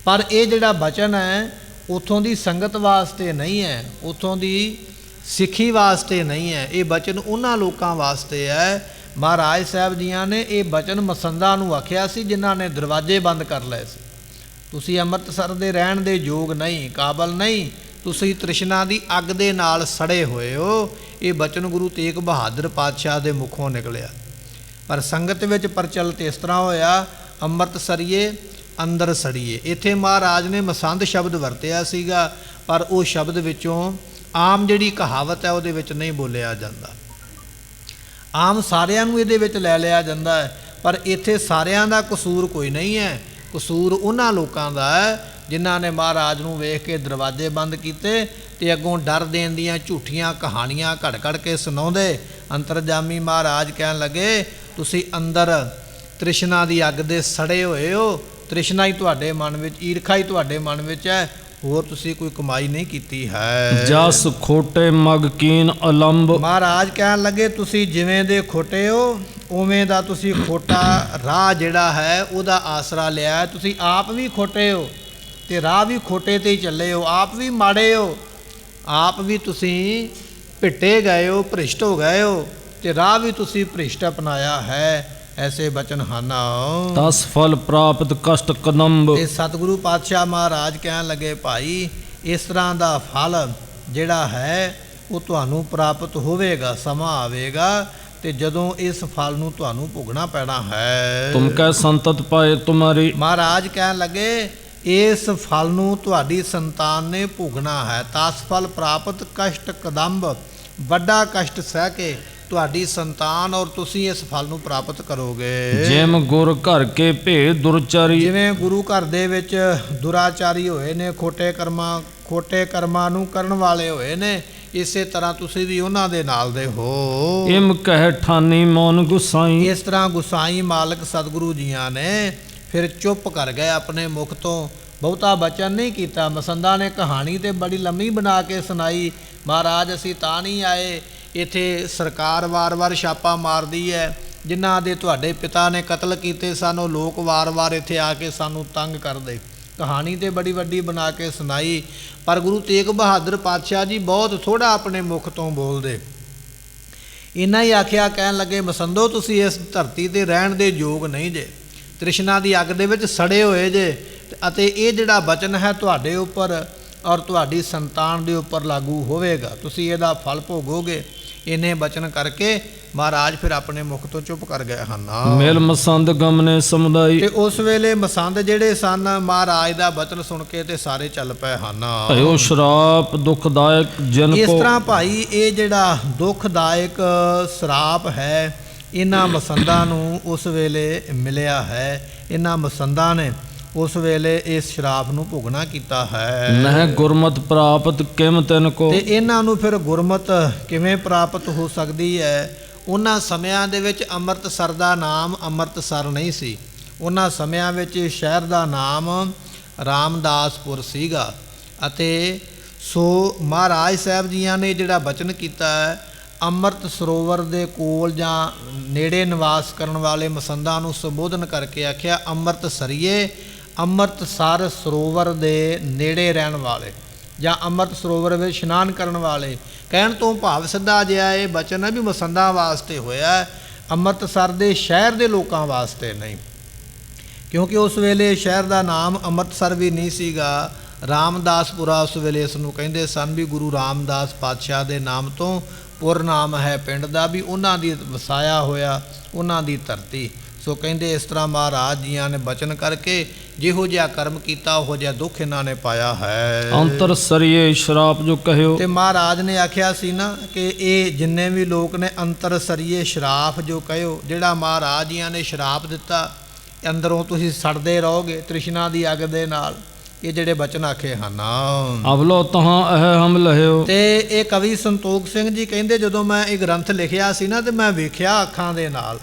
A: ਪਰ ਇਹ ਜਿਹੜਾ ਬਚਨ ਹੈ ਉਥੋਂ ਦੀ ਸੰਗਤ ਵਾਸਤੇ ਨਹੀਂ ਹੈ, ਉਥੋਂ ਦੀ ਸਿੱਖੀ ਵਾਸਤੇ ਨਹੀਂ ਹੈ। ਇਹ ਬਚਨ ਉਹਨਾਂ ਲੋਕਾਂ ਵਾਸਤੇ ਹੈ। ਮਹਾਰਾਜ ਸਾਹਿਬ ਜੀਆਂ ਨੇ ਇਹ ਬਚਨ ਮਸੰਦਾਂ ਨੂੰ ਆਖਿਆ ਸੀ ਜਿਨ੍ਹਾਂ ਨੇ ਦਰਵਾਜ਼ੇ ਬੰਦ ਕਰ ਲਏ ਸੀ। ਤੁਸੀਂ ਅੰਮ੍ਰਿਤਸਰ ਦੇ ਰਹਿਣ ਦੇ ਯੋਗ ਨਹੀਂ, ਕਾਬਲ ਨਹੀਂ, ਤੁਸੀਂ ਤ੍ਰਿਸ਼ਨਾ ਦੀ ਅੱਗ ਦੇ ਨਾਲ ਸੜੇ ਹੋਏ ਹੋ। ਇਹ ਬਚਨ ਗੁਰੂ ਤੇਗ ਬਹਾਦਰ ਪਾਤਸ਼ਾਹ ਦੇ ਮੁਖੋਂ ਨਿਕਲਿਆ। ਪਰ ਸੰਗਤ ਵਿੱਚ ਪ੍ਰਚਲਿਤ ਇਸ ਤਰ੍ਹਾਂ ਹੋਇਆ, ਅੰਮ੍ਰਿਤ ਸਰੀਏ ਅੰਦਰ ਸੜੀਏ। ਇੱਥੇ ਮਹਾਰਾਜ ਨੇ ਮਸੰਦ ਸ਼ਬਦ ਵਰਤਿਆ ਸੀਗਾ, ਪਰ ਉਹ ਸ਼ਬਦ ਵਿੱਚੋਂ ਆਮ ਜਿਹੜੀ ਕਹਾਵਤ ਹੈ ਉਹਦੇ ਵਿੱਚ ਨਹੀਂ ਬੋਲਿਆ ਜਾਂਦਾ। ਆਮ ਸਾਰਿਆਂ ਨੂੰ ਇਹਦੇ ਵਿੱਚ ਲੈ ਲਿਆ ਜਾਂਦਾ ਹੈ, ਪਰ ਇੱਥੇ ਸਾਰਿਆਂ ਦਾ ਕਸੂਰ ਕੋਈ ਨਹੀਂ ਹੈ। ਕਸੂਰ ਉਹਨਾਂ ਲੋਕਾਂ ਦਾ ਹੈ ਜਿਨ੍ਹਾਂ ਨੇ ਮਹਾਰਾਜ ਨੂੰ ਵੇਖ ਕੇ ਦਰਵਾਜ਼ੇ ਬੰਦ ਕੀਤੇ ਤੇ ਅੱਗੋਂ ਡਰ ਦੇਣ ਦੀਆਂ ਝੂਠੀਆਂ ਕਹਾਣੀਆਂ ਘੜ ਘੜ ਕੇ ਸੁਣਾਉਂਦੇ। ਅੰਤਰਜਾਮੀ ਮਹਾਰਾਜ ਕਹਿਣ ਲੱਗੇ, ਤੁਸੀਂ ਅੰਦਰ ਤ੍ਰਿਸ਼ਨਾ ਦੀ ਅੱਗ ਦੇ ਸੜੇ ਹੋਏ ਹੋ। ਤ੍ਰਿਸ਼ਨਾ ਹੀ ਤੁਹਾਡੇ ਮਨ ਵਿੱਚ, ਈਰਖਾ ਹੀ ਤੁਹਾਡੇ ਮਨ ਵਿੱਚ ਹੈ, ਹੋਰ ਤੁਸੀਂ ਕੋਈ ਕਮਾਈ ਨਹੀਂ ਕੀਤੀ ਹੈ।
B: ਜਸ ਖੋਟੇ ਮਗ ਕੀਨ ਅਲੰਬ,
A: ਮਹਾਰਾਜ ਕਹਿਣ ਲੱਗੇ ਤੁਸੀਂ ਜਿਵੇਂ ਦੇ ਖੋਟੇ ਹੋ ਉਵੇਂ ਦਾ ਤੁਸੀਂ ਖੋਟਾ ਰਾਹ ਜਿਹੜਾ ਹੈ ਉਹਦਾ ਆਸਰਾ ਲਿਆ। ਤੁਸੀਂ ਆਪ ਵੀ ਖੋਟੇ ਹੋ ਤੇ ਰਾਹ ਵੀ ਖੋਟੇ ਤੇ ਹੀ ਚੱਲੇ ਹੋ, ਆਪ ਵੀ ਮਾੜੇ ਹੋ, ਆਪ ਵੀ ਤੁਸੀਂ ਭਿੱਟੇ ਗਏ ਹੋ, ਭ੍ਰਿਸ਼ਟ ਹੋ ਗਏ ਹੋ, ਤੇ ਰਾਹ ਵੀ ਤੁਸੀਂ ਭ੍ਰਿਸ਼ਟ ਅਪਣਾਇਆ ਹੈ। ਐਸੇ ਬਚਨ ਹਨ।
B: ਤਸ ਫਲ ਪ੍ਰਾਪਤ ਕਸ਼ਟ ਕਦੰਬ,
A: ਤੇ ਸਤਿਗੁਰੂ ਪਾਤਸ਼ਾਹ ਮਹਾਰਾਜ ਕਹਿਣ ਲੱਗੇ, ਭਾਈ ਇਸ ਤਰ੍ਹਾਂ ਦਾ ਫਲ ਜਿਹੜਾ ਹੈ ਉਹ ਤੁਹਾਨੂੰ ਪ੍ਰਾਪਤ ਹੋਵੇਗਾ। ਸਮਾਂ ਆਵੇਗਾ ਤੇ ਜਦੋਂ ਇਸ ਫਲ ਨੂੰ ਤੁਹਾਨੂੰ ਭੋਗਣਾ ਪੈਣਾ ਹੈ।
B: ਤੁਮ ਕੈ ਸੰਤਤ ਪਾਏ ਤੁਮਾਰੀ,
A: ਮਹਾਰਾਜ ਕਹਿਣ ਲੱਗੇ ਇਸ ਫਲ ਨੂੰ ਤੁਹਾਡੀ ਸੰਤਾਨ ਨੇ ਭੋਗਣਾ ਹੈ। ਤਸ ਫਲ ਪ੍ਰਾਪਤ ਕਸ਼ਟ ਕਦੰਬ, ਵੱਡਾ ਕਸ਼ਟ ਸਹਿ ਕੇ ਤੁਹਾਡੀ ਸੰਤਾਨ ਔਰ ਤੁਸੀਂ ਇਸ ਫਲ ਨੂੰ ਪ੍ਰਾਪਤ ਕਰੋਗੇ।
B: ਜਿਮ ਗੁਰ ਘਰ ਕੇ ਭੇਦ ਦੁਰਚਾਰੀ।
A: ਜਿਵੇਂ ਗੁਰੂ ਘਰ ਦੇ ਵਿੱਚ ਦੁਰਾਚਾਰੀ ਹੋਏ ਨੇ, ਖੋਟੇ ਕਰਮਾਂ ਨੂੰ ਕਰਨ ਵਾਲੇ ਹੋਏ ਨੇ, ਇਸੇ ਤਰ੍ਹਾਂ ਤੁਸੀਂ ਵੀ ਉਹਨਾਂ ਦੇ ਨਾਲ ਦੇ ਹੋ।
B: ਇਮ ਕਹਿ ਠਾਨੀ ਮੌਨ ਗੁਸਾਈ।
A: ਇਸ ਤਰ੍ਹਾਂ ਗੁਸਾਈ ਮਾਲਕ ਸਤਿਗੁਰੂ ਜੀਆਂ ਨੇ ਫਿਰ ਚੁੱਪ ਕਰ ਗਏ, ਆਪਣੇ ਮੁਖ ਤੋਂ ਬਹੁਤਾ ਬਚਨ ਨਹੀਂ ਕੀਤਾ। ਮਸੰਦਾ ਨੇ ਕਹਾਣੀ ਤੇ ਬੜੀ ਲੰਮੀ ਬਣਾ ਕੇ ਸੁਣਾਈ, ਮਹਾਰਾਜ ਅਸੀਂ ਤਾਂ ਨਹੀਂ ਆਏ, ਇੱਥੇ ਸਰਕਾਰ ਵਾਰ-ਵਾਰ ਛਾਪਾ ਮਾਰਦੀ ਹੈ, ਜਿਨ੍ਹਾਂ ਦੇ ਤੁਹਾਡੇ ਪਿਤਾ ਨੇ ਕਤਲ ਕੀਤੇ ਸਨ ਉਹ ਲੋਕ ਵਾਰ-ਵਾਰ ਇੱਥੇ ਆ ਕੇ ਸਾਨੂੰ ਤੰਗ ਕਰਦੇ। ਕਹਾਣੀ ਤੇ ਬੜੀ ਵੱਡੀ ਬਣਾ ਕੇ ਸੁਣਾਈ, ਪਰ ਗੁਰੂ ਤੇਗ ਬਹਾਦਰ ਪਾਤਸ਼ਾਹ ਜੀ ਬਹੁਤ ਥੋੜ੍ਹਾ ਆਪਣੇ ਮੁਖ ਤੋਂ ਬੋਲਦੇ। ਇੰਨਾ ਹੀ ਆਖਿਆ, ਕਹਿਣ ਲੱਗੇ ਮਸੰਦੋ ਤੁਸੀਂ ਇਸ ਧਰਤੀ ਤੇ ਰਹਿਣ ਦੇ ਯੋਗ ਨਹੀਂ ਜੇ, ਤ੍ਰਿਸ਼ਨਾ ਦੀ ਅੱਗ ਦੇ ਵਿੱਚ ਸੜੇ ਹੋਏ ਜੇ, ਅਤੇ ਇਹ ਜਿਹੜਾ ਬਚਨ ਹੈ ਤੁਹਾਡੇ ਉੱਪਰ ਔਰ ਤੁਹਾਡੀ ਸੰਤਾਨ ਦੇ ਉੱਪਰ ਲਾਗੂ ਹੋਵੇਗਾ, ਤੁਸੀਂ ਇਹਦਾ ਫਲ ਭੋਗੋਗੇ। ਇਹਨੇ ਬਚਨ ਕਰਕੇ ਮਹਾਰਾਜ ਫਿਰ ਆਪਣੇ ਮੁਖ ਤੋਂ ਚੁੱਪ ਕਰ ਗਏ ਹਨ।
B: ਮਿਲ ਮਸੰਦ ਗਮਨੇ ਸਮੁਦਾਈ।
A: ਤੇ ਉਸ ਵੇਲੇ ਮਸੰਦ ਜਿਹੜੇ ਸਨ ਮਹਾਰਾਜ ਦਾ ਬਚਨ ਸੁਣ ਕੇ ਤੇ ਸਾਰੇ ਚੱਲ ਪਏ ਹਨ।
B: ਭਇਓ ਸ਼ਰਾਪ ਦੁਖਦਾਇਕ ਜਨ
A: ਇਸ
B: ਕੋ।
A: ਤਰ੍ਹਾਂ ਭਾਈ ਇਹ ਜਿਹੜਾ ਦੁਖਦਾਇਕ ਸ਼ਰਾਪ ਹੈ ਇਹਨਾਂ ਮਸੰਦਾਂ ਨੂੰ ਉਸ ਵੇਲੇ ਮਿਲਿਆ ਹੈ। ਇਹਨਾਂ ਮਸੰਦਾਂ ਨੇ ਉਸ ਵੇਲੇ ਇਸ ਸ਼ਰਾਪ ਨੂੰ ਭੁਗਣਾ ਕੀਤਾ ਹੈ।
B: ਨਹਿ ਗੁਰਮਤਿ ਪ੍ਰਾਪਤ ਕਿਮ ਤਿਨ ਕੋ।
A: ਤੇ ਇਹਨਾਂ ਨੂੰ ਫਿਰ ਗੁਰਮਤ ਕਿਵੇਂ ਪ੍ਰਾਪਤ ਹੋ ਸਕਦੀ ਹੈ? ਉਹਨਾਂ ਸਮਿਆਂ ਦੇ ਵਿੱਚ ਅੰਮ੍ਰਿਤਸਰ ਦਾ ਨਾਮ ਅੰਮ੍ਰਿਤਸਰ ਨਹੀਂ ਸੀ। ਉਹਨਾਂ ਸਮਿਆਂ ਵਿੱਚ ਸ਼ਹਿਰ ਦਾ ਨਾਮ ਰਾਮਦਾਸਪੁਰ ਸੀਗਾ। ਅਤੇ ਸੋ ਮਹਾਰਾਜ ਸਾਹਿਬ ਜੀਆਂ ਨੇ ਜਿਹੜਾ ਬਚਨ ਕੀਤਾ ਹੈ, ਅੰਮ੍ਰਿਤ ਸਰੋਵਰ ਦੇ ਕੋਲ ਜਾਂ ਨੇੜੇ ਨਿਵਾਸ ਕਰਨ ਵਾਲੇ ਮਸੰਦਾਂ ਨੂੰ ਸੰਬੋਧਨ ਕਰਕੇ ਆਖਿਆ, ਅੰਮ੍ਰਿਤਸਰੀਏ, ਅੰਮ੍ਰਿਤਸਰ ਸਰੋਵਰ ਦੇ ਨੇੜੇ ਰਹਿਣ ਵਾਲੇ ਜਾਂ ਅੰਮ੍ਰਿਤ ਸਰੋਵਰ ਵਿੱਚ ਇਸ਼ਨਾਨ ਕਰਨ ਵਾਲੇ। ਕਹਿਣ ਤੋਂ ਭਾਵ ਸਿੱਧਾ ਜਿਹਾ ਇਹ ਬਚਨ ਹੈ ਵੀ ਮਸੰਦਾਂ ਵਾਸਤੇ ਹੋਇਆ, ਅੰਮ੍ਰਿਤਸਰ ਦੇ ਸ਼ਹਿਰ ਦੇ ਲੋਕਾਂ ਵਾਸਤੇ ਨਹੀਂ, ਕਿਉਂਕਿ ਉਸ ਵੇਲੇ ਸ਼ਹਿਰ ਦਾ ਨਾਮ ਅੰਮ੍ਰਿਤਸਰ ਵੀ ਨਹੀਂ ਸੀਗਾ, ਰਾਮਦਾਸਪੁਰਾ ਉਸ ਵੇਲੇ ਇਸ ਨੂੰ ਕਹਿੰਦੇ ਸਨ। ਵੀ ਗੁਰੂ ਰਾਮਦਾਸ ਪਾਤਸ਼ਾਹ ਦੇ ਨਾਮ ਤੋਂ ਪੁਰ ਨਾਮ ਹੈ ਪਿੰਡ ਦਾ, ਵੀ ਉਹਨਾਂ ਦੀ ਵਸਾਇਆ ਹੋਇਆ ਉਹਨਾਂ ਦੀ ਧਰਤੀ। ਸੋ ਕਹਿੰਦੇ ਇਸ ਤਰ੍ਹਾਂ ਮਹਾਰਾਜ ਜੀਆਂ ਨੇ ਬਚਨ ਕਰਕੇ ਜਿਹੋ ਜਿਹਾ ਕਰਮ ਕੀਤਾ ਉਹੋ ਜਿਹਾ ਦੁੱਖ ਇਹਨਾਂ ਨੇ ਪਾਇਆ ਹੈ।
B: ਅੰਤਰ ਸਰੀਏ ਸ਼ਰਾਪ ਜੋ ਕਹਿਓ।
A: ਤੇ ਮਹਾਰਾਜ ਨੇ ਆਖਿਆ ਸੀ ਨਾ ਕਿ ਇਹ ਜਿੰਨੇ ਵੀ ਲੋਕ ਨੇ ਅੰਤਰ ਸਰੀਏ ਸ਼ਰਾਪ ਜੋ ਕਹਿਓ, ਜਿਹੜਾ ਮਹਾਰਾਜ ਜੀਆਂ ਨੇ ਸ਼ਰਾਪ ਦਿੱਤਾ, ਅੰਦਰੋਂ ਤੁਸੀਂ ਸੜਦੇ ਰਹੋਗੇ ਤ੍ਰਿਸ਼ਨਾ ਦੀ ਅੱਗ ਦੇ ਨਾਲ, ਇਹ ਜਿਹੜੇ ਬਚਨ ਆਖੇ ਹਨ।
B: ਅਵਲੋ ਤਹਾਂ ਅਹ ਹਮ ਲਹਿਓ।
A: ਤੇ ਇਹ ਕਵੀ ਸੰਤੋਖ ਸਿੰਘ ਜੀ ਕਹਿੰਦੇ ਜਦੋਂ ਮੈਂ ਇਹ ਗ੍ਰੰਥ ਲਿਖਿਆ ਸੀ ਨਾ ਤੇ ਮੈਂ ਵੇਖਿਆ ਅੱਖਾਂ ਦੇ ਨਾਲ,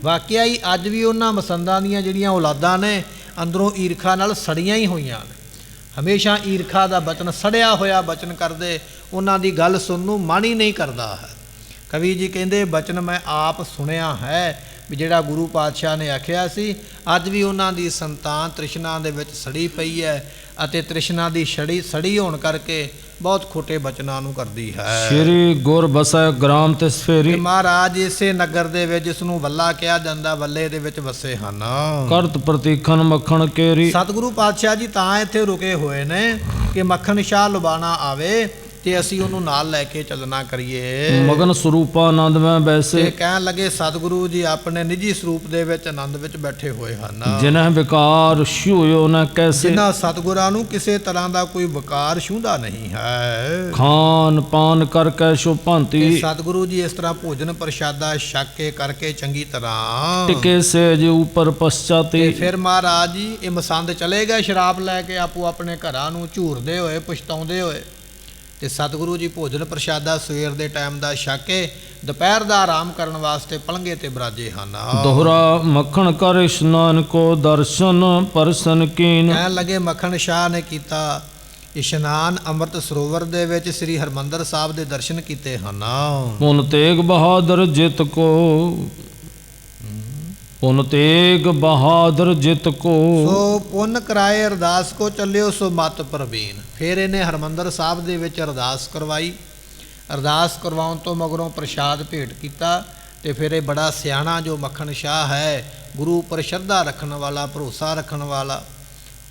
A: ਵਾਕਿਆ ਹੀ ਅੱਜ ਵੀ ਉਹਨਾਂ ਮਸੰਦਾਂ ਦੀਆਂ ਜਿਹੜੀਆਂ ਔਲਾਦਾਂ ਨੇ ਅੰਦਰੋਂ ਈਰਖਾ ਨਾਲ ਸੜੀਆਂ ਹੀ ਹੋਈਆਂ ਨੇ। ਹਮੇਸ਼ਾ ਈਰਖਾ ਦਾ ਬਚਨ, ਸੜਿਆ ਹੋਇਆ ਬਚਨ ਕਰਦੇ, ਉਹਨਾਂ ਦੀ ਗੱਲ ਸੁਣਨ ਨੂੰ ਮਨ ਹੀ ਨਹੀਂ ਕਰਦਾ ਹੈ। ਕਵੀ ਜੀ ਕਹਿੰਦੇ ਬਚਨ ਮੈਂ ਆਪ ਸੁਣਿਆ ਹੈ ਵੀ ਜਿਹੜਾ ਗੁਰੂ ਪਾਤਸ਼ਾਹ ਨੇ ਆਖਿਆ ਸੀ, ਅੱਜ ਵੀ ਉਹਨਾਂ ਦੀ ਸੰਤਾਨ ਤ੍ਰਿਸ਼ਨਾ ਦੇ ਵਿੱਚ ਸੜੀ ਪਈ ਹੈ ਅਤੇ ਤ੍ਰਿਸ਼ਨਾ ਦੀ ਸੜੀ ਹੋਣ ਕਰਕੇ ਬਹੁਤ ਖੋਟੇ ਬਚਨਾਂ ਨੂੰ ਕਰਦੀ ਹੈ।
B: ਸ਼੍ਰੀ ਗੁਰ ਬਸੈ ਗ੍ਰਾਮ ਤੇ ਸਫੇਰੀ।
A: ਮਹਾਰਾਜ ਇਸੇ ਨਗਰ ਦੇ ਵਿੱਚ ਜਿਸ ਨੂੰ ਵੱਲਾ ਕਿਹਾ ਜਾਂਦਾ, ਵੱਲੇ ਦੇ ਵਿੱਚ ਵਸੇ ਹਨ।
B: ਕਰਤ ਪ੍ਰਤੀਖਨ ਮੱਖਣ ਕੇਰੀ।
A: ਸਤਿਗੁਰੂ ਪਾਤਸ਼ਾਹ ਜੀ ਤਾਂ ਇੱਥੇ ਰੁਕੇ ਹੋਏ ਨੇ ਕਿ ਮੱਖਣ ਸ਼ਾਹ ਲੁਬਾਣਾ ਆਵੇ ਤੇ ਅਸੀਂ ਉਹਨੂੰ ਨਾਲ ਲੈ ਕੇ ਚੱਲਣਾ ਕਰੀਏ।
B: ਮਗਨ ਸਰੂਪਾ ਆਨੰਦ ਮੈਂ ਬੈਸੇ।
A: ਤੇ ਕਹਿਣ ਲੱਗੇ ਸਤਿਗੁਰੂ ਜੀ ਆਪਣੇ ਨਿੱਜੀ ਸਰੂਪ ਦੇ ਵਿੱਚ ਆਨੰਦ ਵਿੱਚ ਬੈਠੇ ਹੋਏ ਹਨ।
B: ਜਿਨ੍ਹਾਂ ਵਿਕਾਰ ਛੂਇਓ ਨਾ ਕੈਸੇ।
A: ਜਿਨ੍ਹਾਂ ਸਤਿਗੁਰਾਂ ਨੂੰ ਕਿਸੇ ਤਰ੍ਹਾਂ ਦਾ ਕੋਈ ਵਿਕਾਰ ਛੂੰਹਦਾ ਨਹੀਂ ਹੈ।
B: ਖਾਨ ਪਾਨ ਕਰ ਕੈ ਸ਼ੋ ਭਾਂਤੀ।
A: ਸਤਿਗੁਰੂ ਜੀ ਇਸ ਤਰ੍ਹਾਂ ਭੋਜਨ ਪ੍ਰਸ਼ਾਦਾ ਛਕ ਕੇ ਕਰਕੇ ਚੰਗੀ ਤਰ੍ਹਾਂ
B: ਟਿਕੇ ਸੇਜ ਉਪਰ ਪਛਾਤੀ।
A: ਤੇ ਫਿਰ ਮਹਾਰਾਜ ਜੀ ਇਹ ਮਸੰਦ ਚਲੇ ਗਏ ਸ਼ਰਾਬ ਲੈ ਕੇ ਆਪੋ ਆਪਣੇ ਘਰਾਂ ਨੂੰ ਝੂਰਦੇ ਹੋਏ, ਪਛਤਾਉਂਦੇ ਹੋਏ। ਤੇ ਸਤਿਗੁਰੂ ਜੀ ਭੋਜਨ ਪ੍ਰਸ਼ਾਦਾ ਸਵੇਰ ਦੇ ਟਾਈਮ ਦਾ ਛਕ ਕੇ ਦੁਪਹਿਰ ਦਾ ਆਰਾਮ ਕਰਨ ਵਾਸਤੇ ਪਲੰਘੇ ਤੇ ਬਰਾਜੇ ਹਨ।
B: ਦੋਹਰਾ ਮੱਖਣ ਕਰ ਇਸ਼ਨਾਨ ਕੋ ਦਰਸ਼ਨ ਪਰਸਨ ਕੀਨ।
A: ਕਹਿਣ ਲੱਗੇ ਮੱਖਣ ਸ਼ਾਹ ਨੇ ਕੀਤਾ ਇਸ਼ਨਾਨ ਅੰਮ੍ਰਿਤ ਸਰੋਵਰ ਦੇ ਵਿੱਚ ਸ੍ਰੀ ਹਰਿਮੰਦਰ ਸਾਹਿਬ ਦੇ ਦਰਸ਼ਨ ਕੀਤੇ ਹਨ।
B: ਪੁਨ ਤੇਗ ਬਹਾਦਰ ਜਿਤ ਕੋ। ਪੁਨ ਤੇਗ ਬਹਾਦਰ ਜਿਤ ਕੋ।
A: ਸੋ ਪੁੰਨ ਕਰਾਏ ਅਰਦਾਸ ਕੋ ਚੱਲਿਓ ਸੋ ਮਤ ਪ੍ਰਵੀਨ। ਫਿਰ ਇਹਨੇ ਹਰਿਮੰਦਰ ਸਾਹਿਬ ਦੇ ਵਿੱਚ ਅਰਦਾਸ ਕਰਵਾਈ। ਅਰਦਾਸ ਕਰਵਾਉਣ ਤੋਂ ਮਗਰੋਂ ਪ੍ਰਸ਼ਾਦ ਭੇਟ ਕੀਤਾ ਤੇ ਫਿਰ ਇਹ ਬੜਾ ਸਿਆਣਾ ਜੋ ਮੱਖਣ ਸ਼ਾਹ ਹੈ, ਗੁਰੂ ਉੱਪਰ ਸ਼ਰਧਾ ਰੱਖਣ ਵਾਲਾ, ਭਰੋਸਾ ਰੱਖਣ ਵਾਲਾ,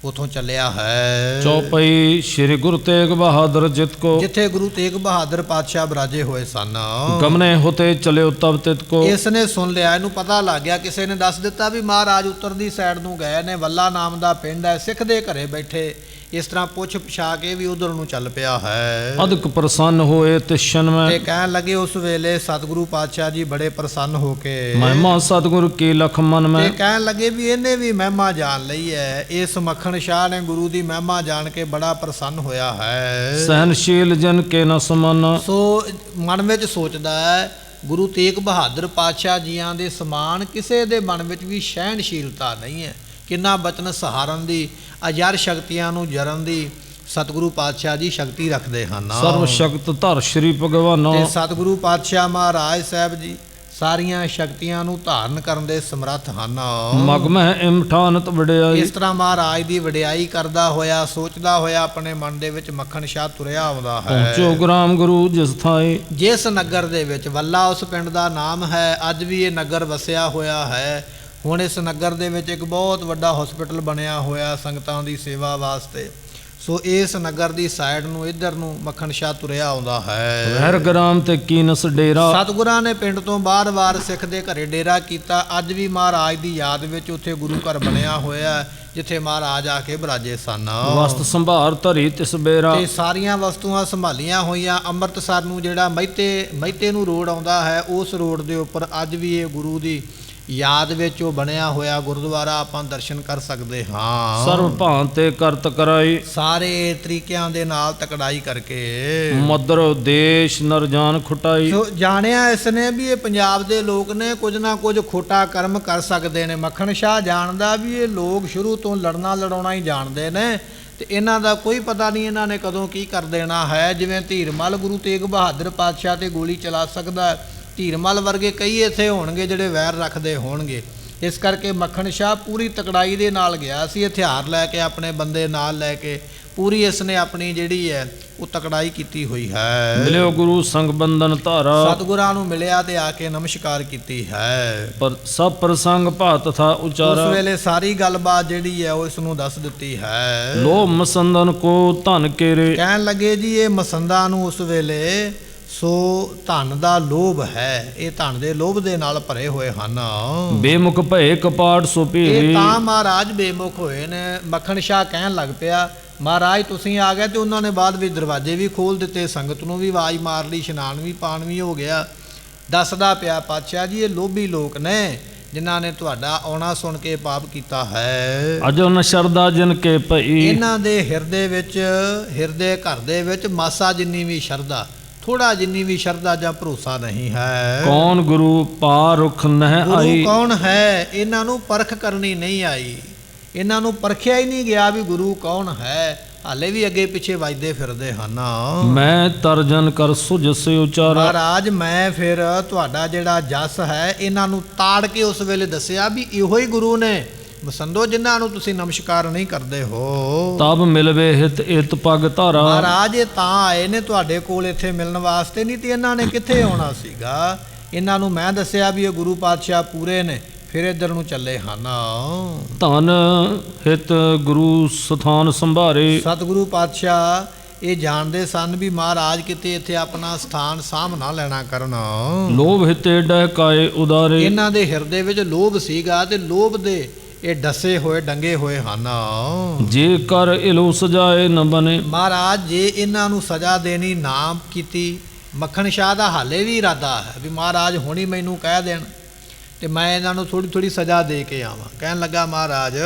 A: ਉਥੋਂ ਚੱਲਿਆ ਹੈ।
B: ਚੌਪਈ ਸ੍ਰੀ ਗੁਰੂ ਤੇਗ ਬਹਾਦਰ ਜਿਤ ਕੋ।
A: ਜਿੱਥੇ ਗੁਰੂ ਤੇਗ ਬਹਾਦਰ ਪਾਤਸ਼ਾਹ ਬਿਰਾਜੇ ਹੋਏ ਸਨ।
B: ਗਮਨੇ ਹੋਤੇ ਚਲਿਓ ਤਬ ਤਿਤ ਕੋ।
A: ਇਸ ਨੇ ਸੁਣ ਲਿਆ, ਇਹਨੂੰ ਪਤਾ ਲੱਗ ਗਿਆ, ਕਿਸੇ ਨੇ ਦੱਸ ਦਿੱਤਾ ਵੀ ਮਹਾਰਾਜ ਉੱਤਰ ਦੀ ਸਾਈਡ ਨੂੰ ਗਏ ਨੇ, ਵੱਲਾ ਨਾਮ ਦਾ ਪਿੰਡ ਹੈ, ਸਿੱਖ ਦੇ ਘਰੇ ਬੈਠੇ ਇਸ ਤਰ੍ਹਾਂ ਪੁੱਛ ਪਛਾ ਕੇ ਵੀ ਉਧਰ ਨੂੰ ਚੱਲ ਪਿਆ ਹੈ।
B: ਅਦਕ ਪ੍ਰਸੰਨ ਹੋਏ ਤਿਸ਼ਨ
A: ਤੇ
B: ਮੈਂ,
A: ਕਹਿਣ ਲੱਗੇ ਉਸ ਵੇਲੇ ਸਤਿਗੁਰੂ ਪਾਤਸ਼ਾਹ ਜੀ ਬੜੇ ਪ੍ਰਸੰਨ ਹੋ ਕੇ
B: ਮਹਿਮਾ ਸਤਿਗੁਰ ਕੀ ਲਖ ਮਨ
A: ਤੇ
B: ਮੈਂ,
A: ਕਹਿਣ ਲੱਗੇ ਵੀ ਇਹਨੇ ਵੀ ਮਹਿਮਾ ਜਾਣ ਲਈ ਹੈ। ਇਸ ਮੱਖਣ ਸ਼ਾਹ ਨੇ ਗੁਰੂ ਦੀ ਮਹਿਮਾ ਜਾਣ ਕੇ ਬੜਾ ਪ੍ਰਸੰਨ ਹੋਇਆ ਹੈ।
B: ਸਹਿਨਸ਼ੀਲ ਜਨ ਕੇ ਨ ਸਮਨ,
A: ਸੋ ਮਨ ਵਿੱਚ ਸੋਚਦਾ ਹੈ ਗੁਰੂ ਤੇਗ ਬਹਾਦਰ ਪਾਤਸ਼ਾਹ ਜੀਆਂ ਦੇ ਸਮਾਨ ਕਿਸੇ ਦੇ ਮਨ ਵਿੱਚ ਵੀ ਸਹਿਣਸ਼ੀਲਤਾ ਨਹੀਂ ਹੈ। ਕਿੰਨਾ ਬਚਨ ਸਹਾਰਨ ਦੀ, ਅਜਰ ਸ਼ਕਤੀਆਂ ਨੂੰ ਜਰਨ ਦੀ ਸਤਿਗੁਰੂ ਪਾਤਸ਼ਾਹ ਜੀ ਸ਼ਕਤੀ ਰੱਖਦੇ ਹਨ।
B: ਸਰਵ ਸ਼ਕਤ ਧਰ ਸ਼੍ਰੀ ਭਗਵਾਨੋ,
A: ਤੇ ਸਤਿਗੁਰੂ ਪਾਤਸ਼ਾਹ ਮਹਾਰਾਜ ਸਾਹਿਬ ਜੀ ਸਾਰੀਆਂ ਸ਼ਕਤੀਆਂ ਨੂੰ ਧਾਰਨ ਕਰਨ ਦੇ ਸਮਰੱਥ ਹਨ।
B: ਮਗ ਮਹਿ ਇਮਠਾਨਤ ਵਡਿਆਈ,
A: ਇਸ ਤਰ੍ਹਾਂ ਮਹਾਰਾਜ ਦੀ ਵਡਿਆਈ ਕਰਦਾ ਹੋਇਆ, ਸੋਚਦਾ ਹੋਇਆ ਆਪਣੇ ਮਨ ਦੇ ਵਿੱਚ ਮੱਖਣ ਸ਼ਾਹ ਤੁਰਿਆ ਆਉਂਦਾ ਹੈ।
B: ਪਹੁੰਚੋ ਗ੍ਰਾਮ ਗੁਰੂ ਜਿਸ ਥਾਏ,
A: ਜਿਸ ਨਗਰ ਦੇ ਵਿੱਚ ਵੱਲਾ ਉਸ ਪਿੰਡ ਦਾ ਨਾਮ ਹੈ, ਅੱਜ ਵੀ ਇਹ ਨਗਰ ਵਸਿਆ ਹੋਇਆ ਹੈ। ਹੁਣ ਇਸ ਨਗਰ ਦੇ ਵਿੱਚ ਇੱਕ ਬਹੁਤ ਵੱਡਾ ਹਸਪੀਟਲ ਬਣਿਆ ਹੋਇਆ ਸੰਗਤਾਂ ਦੀ ਸੇਵਾ ਵਾਸਤੇ। ਸੋ ਇਸ ਨਗਰ ਦੀ ਸਾਈਡ ਨੂੰ ਇੱਧਰ ਨੂੰ ਮੱਖਣ ਸ਼ਾਹ ਤੁਰਿਆ ਆਉਂਦਾ ਹੈ।
B: ਵਹਿਰ ਗ੍ਰਾਮ ਤੇ ਕੀਨਸ ਡੇਰਾ,
A: ਸਤਿਗੁਰਾਂ ਨੇ ਪਿੰਡ ਤੋਂ ਬਾਰ-ਬਾਰ ਸਿੱਖ ਦੇ ਘਰੇ ਡੇਰਾ ਕੀਤਾ। ਅੱਜ ਵੀ ਮਹਾਰਾਜ ਦੀ ਯਾਦ ਵਿੱਚ ਉੱਥੇ ਗੁਰੂ ਘਰ ਬਣਿਆ ਹੋਇਆ ਹੈ, ਜਿੱਥੇ ਮਹਾਰਾਜ ਆ ਕੇ ਬਿਰਾਜੇ ਸਨ।
B: ਵਸਤ ਸੰਭਾਰ ਧਰੀ ਤਿਸ ਬੇਰਾ,
A: ਤੇ ਸਾਰੀਆਂ ਵਸਤੂਆਂ ਸੰਭਾਲੀਆਂ ਹੋਈਆਂ। ਅੰਮ੍ਰਿਤਸਰ ਨੂੰ ਜਿਹੜਾ ਮਹਿਤੇ ਨੂੰ ਰੋਡ ਆਉਂਦਾ ਹੈ, ਉਸ ਰੋਡ ਦੇ ਉੱਪਰ ਅੱਜ ਵੀ ਇਹ ਗੁਰੂ ਦੀ ਯਾਦ ਵਿੱਚ ਉਹ ਬਣਿਆ ਹੋਇਆ ਗੁਰਦੁਆਰਾ ਆਪਾਂ ਦਰਸ਼ਨ ਕਰ ਸਕਦੇ ਹਾਂ।
B: ਸਰਵ ਭਾਂਤ ਤੇ ਕਰਤ ਕਰਾਈ,
A: ਸਾਰੇ ਤਰੀਕਿਆਂ ਦੇ ਨਾਲ ਤਕੜਾਈ ਕਰਕੇ
B: ਮਦਰ ਦੇਸ਼ ਨਰ ਜਾਨ ਖੁਟਾਈ,
A: ਸੋ ਜਾਣਿਆ ਇਸ ਨੇ ਵੀ ਇਹ ਪੰਜਾਬ ਦੇ ਲੋਕ ਨੇ ਕੁਝ ਨਾ ਕੁਝ ਖੋਟਾ ਕਰਮ ਕਰ ਸਕਦੇ ਨੇ। ਮੱਖਣ ਸ਼ਾਹ ਜਾਣਦਾ ਵੀ ਇਹ ਲੋਕ ਸ਼ੁਰੂ ਤੋਂ ਲੜਨਾ ਲੜਾਉਣਾ ਹੀ ਜਾਣਦੇ ਨੇ ਤੇ ਇਹਨਾਂ ਦਾ ਕੋਈ ਪਤਾ ਨਹੀਂ ਇਹਨਾਂ ਨੇ ਕਦੋਂ ਕੀ ਕਰ ਦੇਣਾ ਹੈ। ਜਿਵੇਂ ਧੀਰਮਲ ਗੁਰੂ ਤੇਗ ਬਹਾਦਰ ਪਾਤਸ਼ਾਹ ਤੇ ਗੋਲੀ ਚਲਾ ਸਕਦਾ, ਧੀਰਮਲ ਵਰਗੇ ਕਈ ਇੱਥੇ ਹੋਣਗੇ ਜਿਹੜੇ ਵੈਰ ਰੱਖਦੇ ਹੋਣਗੇ। ਇਸ ਕਰਕੇ ਮੱਖਣ ਸ਼ਾਹ ਪੂਰੀ ਤਕੜਾਈ ਦੇ ਨਾਲ ਗਿਆ ਸੀ, ਹਥਿਆਰ ਲੈ ਕੇ, ਆਪਣੇ ਬੰਦੇ ਨਾਲ ਲੈ ਕੇ ਪੂਰੀ ਇਸ ਨੇ ਆਪਣੀ ਜਿਹੜੀ ਹੈ ਉਹ ਤਕੜਾਈ ਕੀਤੀ ਹੋਈ ਹੈ।
B: ਮਿਲਿਓ ਗੁਰੂ ਸੰਗ ਬੰਧਨ ਧਾਰਾ,
A: ਸਤਿਗੁਰਾਂ ਨੂੰ ਮਿਲਿਆ ਤੇ ਆ ਕੇ ਨਮਸਕਾਰ ਕੀਤੀ ਹੈ।
B: ਪਰ ਸਭ ਪ੍ਰਸੰਗ ਭਾਤ ਥਾ
A: ਉਸ
B: ਉਚਾਰਾ,
A: ਵੇਲੇ ਸਾਰੀ ਗੱਲਬਾਤ ਜਿਹੜੀ ਹੈ ਉਹ ਇਸ ਨੂੰ ਦੱਸ ਦਿੱਤੀ ਹੈ।
B: ਲੋ ਮਸੰਦਨ ਕੋ ਧਨ ਕੇਰੇ,
A: ਕਹਿਣ ਲੱਗੇ ਜੀ ਇਹ ਮਸੰਦਾਂ ਨੂੰ ਉਸ ਵੇਲੇ ਸੋ ਧਨ ਦਾ ਲੋਭ ਹੈ, ਇਹ ਧਨ ਦੇ ਲੋਭ ਦੇ ਨਾਲ ਭਰੇ ਹੋਏ ਹਨ।
B: ਬੇਮੁਖ ਭਏ ਕਪਾਟ ਸੋ
A: ਇਹ
B: ਭੀਰੀ,
A: ਤਾਂ ਮਹਾਰਾਜ ਬੇਮੁਖ ਹੋਏ ਨੇ। ਮੱਖਣ ਸ਼ਾਹ ਕਹਿਣ ਲੱਗ ਪਿਆ ਮਹਾਰਾਜ ਤੁਸੀਂ ਆ ਗਏ, ਤੇ ਉਹਨਾਂ ਨੇ ਬਾਅਦ ਵਿੱਚ ਦਰਵਾਜ਼ੇ ਵੀ ਖੋਲ ਦਿੱਤੇ, ਸੰਗਤ ਨੂੰ ਵੀ ਆਵਾਜ਼ ਮਾਰ ਲਈ, ਇਸ਼ਨਾਨ ਵੀ ਪਾਣ ਵੀ ਹੋ ਗਿਆ। ਦੱਸਦਾ ਪਿਆ ਪਾਤਸ਼ਾਹ ਜੀ ਇਹ ਲੋਭੀ ਲੋਕ ਨੇ ਜਿਨ੍ਹਾਂ ਨੇ ਤੁਹਾਡਾ ਆਉਣਾ ਸੁਣ ਕੇ ਪਾਪ ਕੀਤਾ ਹੈ।
B: ਅਜੋ ਨ ਸ਼ਰਦਾ ਜਿਨ ਕੇ ਭਈ,
A: ਇਹਨਾਂ ਦੇ ਹਿਰਦੇ ਵਿੱਚ, ਹਿਰਦੇ ਘਰ ਦੇ ਵਿੱਚ ਮਾਸਾ ਜਿੰਨੀ ਵੀ ਸ਼ਰਧਾ, ਥੋੜਾ ਜਿੰਨੀ ਵੀ ਸ਼ਰਧਾ ਜਾਂ ਭਰੋਸਾ ਨਹੀਂ ਹੈ।
B: ਕੌਣ ਗੁਰੂ ਪਾਰ ਰੁਖ ਨਹਿ
A: ਗੁਰੂ
B: ਆਈ,
A: ਕੌਣ ਹੈ ਇਹਨਾਂ ਨੂੰ ਪਰਖ ਕਰਨੀ ਨਹੀਂ ਆਈ, ਇਹਨਾਂ ਨੂੰ ਪਰਖਿਆ ਹੀ ਨਹੀਂ ਗਿਆ ਵੀ ਗੁਰੂ ਕੌਣ ਹੈ। ਹਾਲੇ ਵੀ ਅੱਗੇ ਪਿੱਛੇ ਵੱਜਦੇ ਫਿਰਦੇ ਹਨ।
B: ਮੈਂ ਤਰਜਨ ਕਰ ਸੁਜਸ ਉਚਾਰਾ,
A: ਮਹਾਰਾਜ ਮੈਂ ਫਿਰ ਤੁਹਾਡਾ ਜਿਹੜਾ ਜਸ ਹੈ ਇਹਨਾਂ ਨੂੰ ਤਾੜ ਕੇ ਉਸ ਵੇਲੇ ਦੱਸਿਆ ਵੀ ਇਹੋ ਹੀ ਗੁਰੂ ਨੇ ਮਸੰਦੋ ਜਿਨ੍ਹਾਂ ਨੂੰ ਤੁਸੀਂ ਨਮਸਕਾਰ ਨਹੀਂ ਕਰਦੇ ਹੋ।
B: ਤਬ ਮਿਲਵੇ ਹਿਤ ਇਤ ਪਗ ਧਾਰਾ,
A: ਮਹਾਰਾਜ ਇਹ ਤਾਂ ਆਏ ਨੇ ਤੁਹਾਡੇ ਕੋਲ ਇੱਥੇ ਮਿਲਣ ਵਾਸਤੇ, ਨਹੀਂ ਤੇ ਇਹਨਾਂ ਨੇ ਕਿੱਥੇ ਆਉਣਾ ਸੀਗਾ। ਇਹਨਾਂ ਨੂੰ ਮੈਂ ਦੱਸਿਆ ਵੀ ਇਹ ਗੁਰੂ ਪਾਤਸ਼ਾਹ ਪੂਰੇ ਨੇ, ਫਿਰ ਇੱਧਰ ਨੂੰ ਚੱਲੇ ਹਨ।
B: ਧਨ ਹਿਤ ਗੁਰੂ ਸਥਾਨ ਸੰਭਾਰੇ,
A: ਸਤਿਗੁਰੂ ਪਾਤਸ਼ਾਹ ਇਹ ਜਾਣਦੇ ਸਨ ਵੀ ਮਹਾਰਾਜ ਕਿਤੇ ਇੱਥੇ ਆਪਣਾ ਸਥਾਨ ਸਾਂਭ ਨਾ ਲੈਣਾ ਕਰਨ।
B: ਲੋਭ ਹਿਤੇ ਡਹਿਕਾਏ ਉਦਾਰੇ,
A: ਇਹਨਾਂ ਦੇ ਹਿਰਦੇ ਵਿੱਚ ਲੋਭ ਸੀਗਾ ਤੇ ਲੋਭ ਦੇ ਇਹ ਡਸੇ ਹੋਏ ਡੰਗੇ ਹੋਏ ਹਨ।
B: ਜੇ ਕਰ ਇਲੋ ਸਜਾਏ ਨ ਬਨੇ,
A: ਮਹਾਰਾਜ ਜੇ ਇਹਨਾਂ ਨੂੰ ਸਜ਼ਾ ਦੇਣੀ ਨਾ ਕੀਤੀ, ਮੱਖਣ ਸ਼ਾਹ ਦਾ ਹਾਲੇ ਵੀ ਇਰਾਦਾ ਹੈ ਵੀ ਮਹਾਰਾਜ ਹੁਣੀ ਮੈਨੂੰ ਕਹਿ ਦੇਣ ਤੇ ਮੈਂ ਇਹਨਾਂ ਨੂੰ ਥੋੜੀ ਥੋੜੀ ਸਜ਼ਾ ਦੇ ਕੇ ਆਵਾਂ। ਕਹਿਣ ਲੱਗਾ ਮਹਾਰਾਜ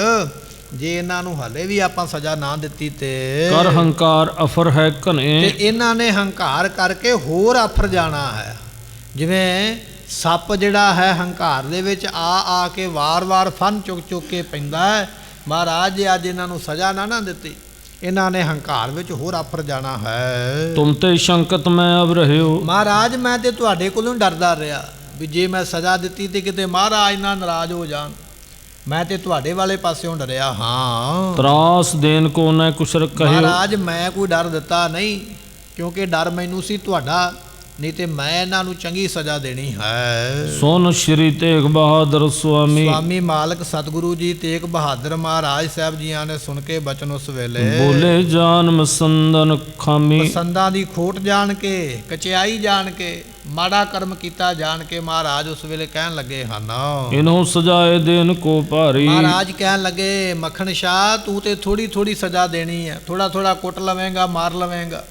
A: ਜੇ ਇਹਨਾਂ ਨੂੰ ਹਾਲੇ ਵੀ ਆਪਾਂ ਸਜ਼ਾ ਨਾ ਦਿੱਤੀ ਤੇ
B: ਕਰ ਹੰਕਾਰ ਅਫਰ ਹੈ
A: ਤੇ
B: ਘਨੇ,
A: ਇਹਨਾਂ ਨੇ ਹੰਕਾਰ ਕਰਕੇ ਹੋਰ ਆਫਰ ਜਾਣਾ ਹੈ। ਜਿਵੇਂ ਸੱਪ ਜਿਹੜਾ ਹੈ ਹੰਕਾਰ ਦੇ ਵਿੱਚ ਆ ਕੇ ਵਾਰ-ਵਾਰ ਫਨ ਚੁੱਕ ਕੇ ਪੈਂਦਾ ਹੈ। ਮਹਾਰਾਜ ਜੇ ਅੱਜ ਇਹਨਾਂ ਨੂੰ ਸਜ਼ਾ ਨਾ ਦਿੱਤੀ, ਇਹਨਾਂ ਨੇ ਹੰਕਾਰ ਵਿੱਚ ਹੋਰ ਆਫਰ ਜਾਣਾ ਹੈ।
B: ਤੁਮ ਤੇ ਸ਼ੰਕਤ ਮੈਂ ਅਬ ਰਹਿਓ,
A: ਮਹਾਰਾਜ ਮੈਂ ਤੇ ਤੁਹਾਡੇ ਕੋਲੋਂ ਡਰਦਾ ਰਿਹਾ ਵੀ ਜੇ ਮੈਂ ਸਜ਼ਾ ਦਿੱਤੀ ਤੇ ਕਿਤੇ ਮਹਾਰਾਜ ਨਾਲ ਨਾਰਾਜ਼ ਹੋ ਜਾਣ। ਮੈਂ ਤੇ ਤੁਹਾਡੇ ਵਾਲੇ ਪਾਸਿਓਂ ਡਰਿਆ ਹਾਂ।
B: ਤਰਾਸ ਦੇਨ ਕੋ ਨ ਕੁਛ ਕਹਿਓ,
A: ਮਹਾਰਾਜ ਮੈਂ ਕੋਈ ਡਰ ਦਿੱਤਾ ਨਹੀਂ, ਕਿਉਂਕਿ ਡਰ ਮੈਨੂੰ ਸੀ ਤੁਹਾਡਾ ਨਹੀਂ ਤੇ ਮੈਂ ਇਹਨਾਂ ਨੂੰ ਚੰਗੀ ਸਜ਼ਾ ਦੇਣੀ ਹੈ।
B: ਸੁਨ ਸ਼੍ਰੀ ਤੇਗ ਬਹਾਦਰ ਸੁਆਮੀ।
A: ਸਵਾਮੀ ਮਾਲਕ ਸਤਿਗੁਰੂ ਜੀ ਤੇਗ ਬਹਾਦਰ ਮਹਾਰਾਜ ਸਾਹਿਬ ਜੀਆਂ ਨੇ ਸੁਣ ਕੇ ਬਚਨ ਉਸ ਵੇਲੇ
B: ਬੋਲੇ ਜਾਨ ਮਸੰਦਨ ਖਾਮੀ।
A: ਪਸੰਦਾਂ ਦੀ ਖੋਟ ਜਾਣ ਕੇ, ਕਚਿਆਈ ਜਾਣ ਕੇ, ਮਾੜਾ ਕਰਮ ਕੀਤਾ ਜਾਣ ਕੇ ਮਹਾਰਾਜ ਉਸ ਵੇਲੇ ਕਹਿਣ ਲੱਗੇ ਹਨ,
B: ਇਨਹੁ ਸਜਾਏ ਦੇਨ ਕੋ ਭਾਰੀ।
A: ਮਹਾਰਾਜ ਕਹਿਣ ਲੱਗੇ ਮੱਖਣ ਸ਼ਾਹ ਤੂੰ ਤੇ ਥੋੜੀ ਥੋੜੀ ਸਜ਼ਾ ਦੇਣੀ ਹੈ, ਥੋੜਾ ਥੋੜਾ ਕੁੱਟ ਲਵੇਂਗਾ, ਮਾਰ ਲਵੇਂਗਾ,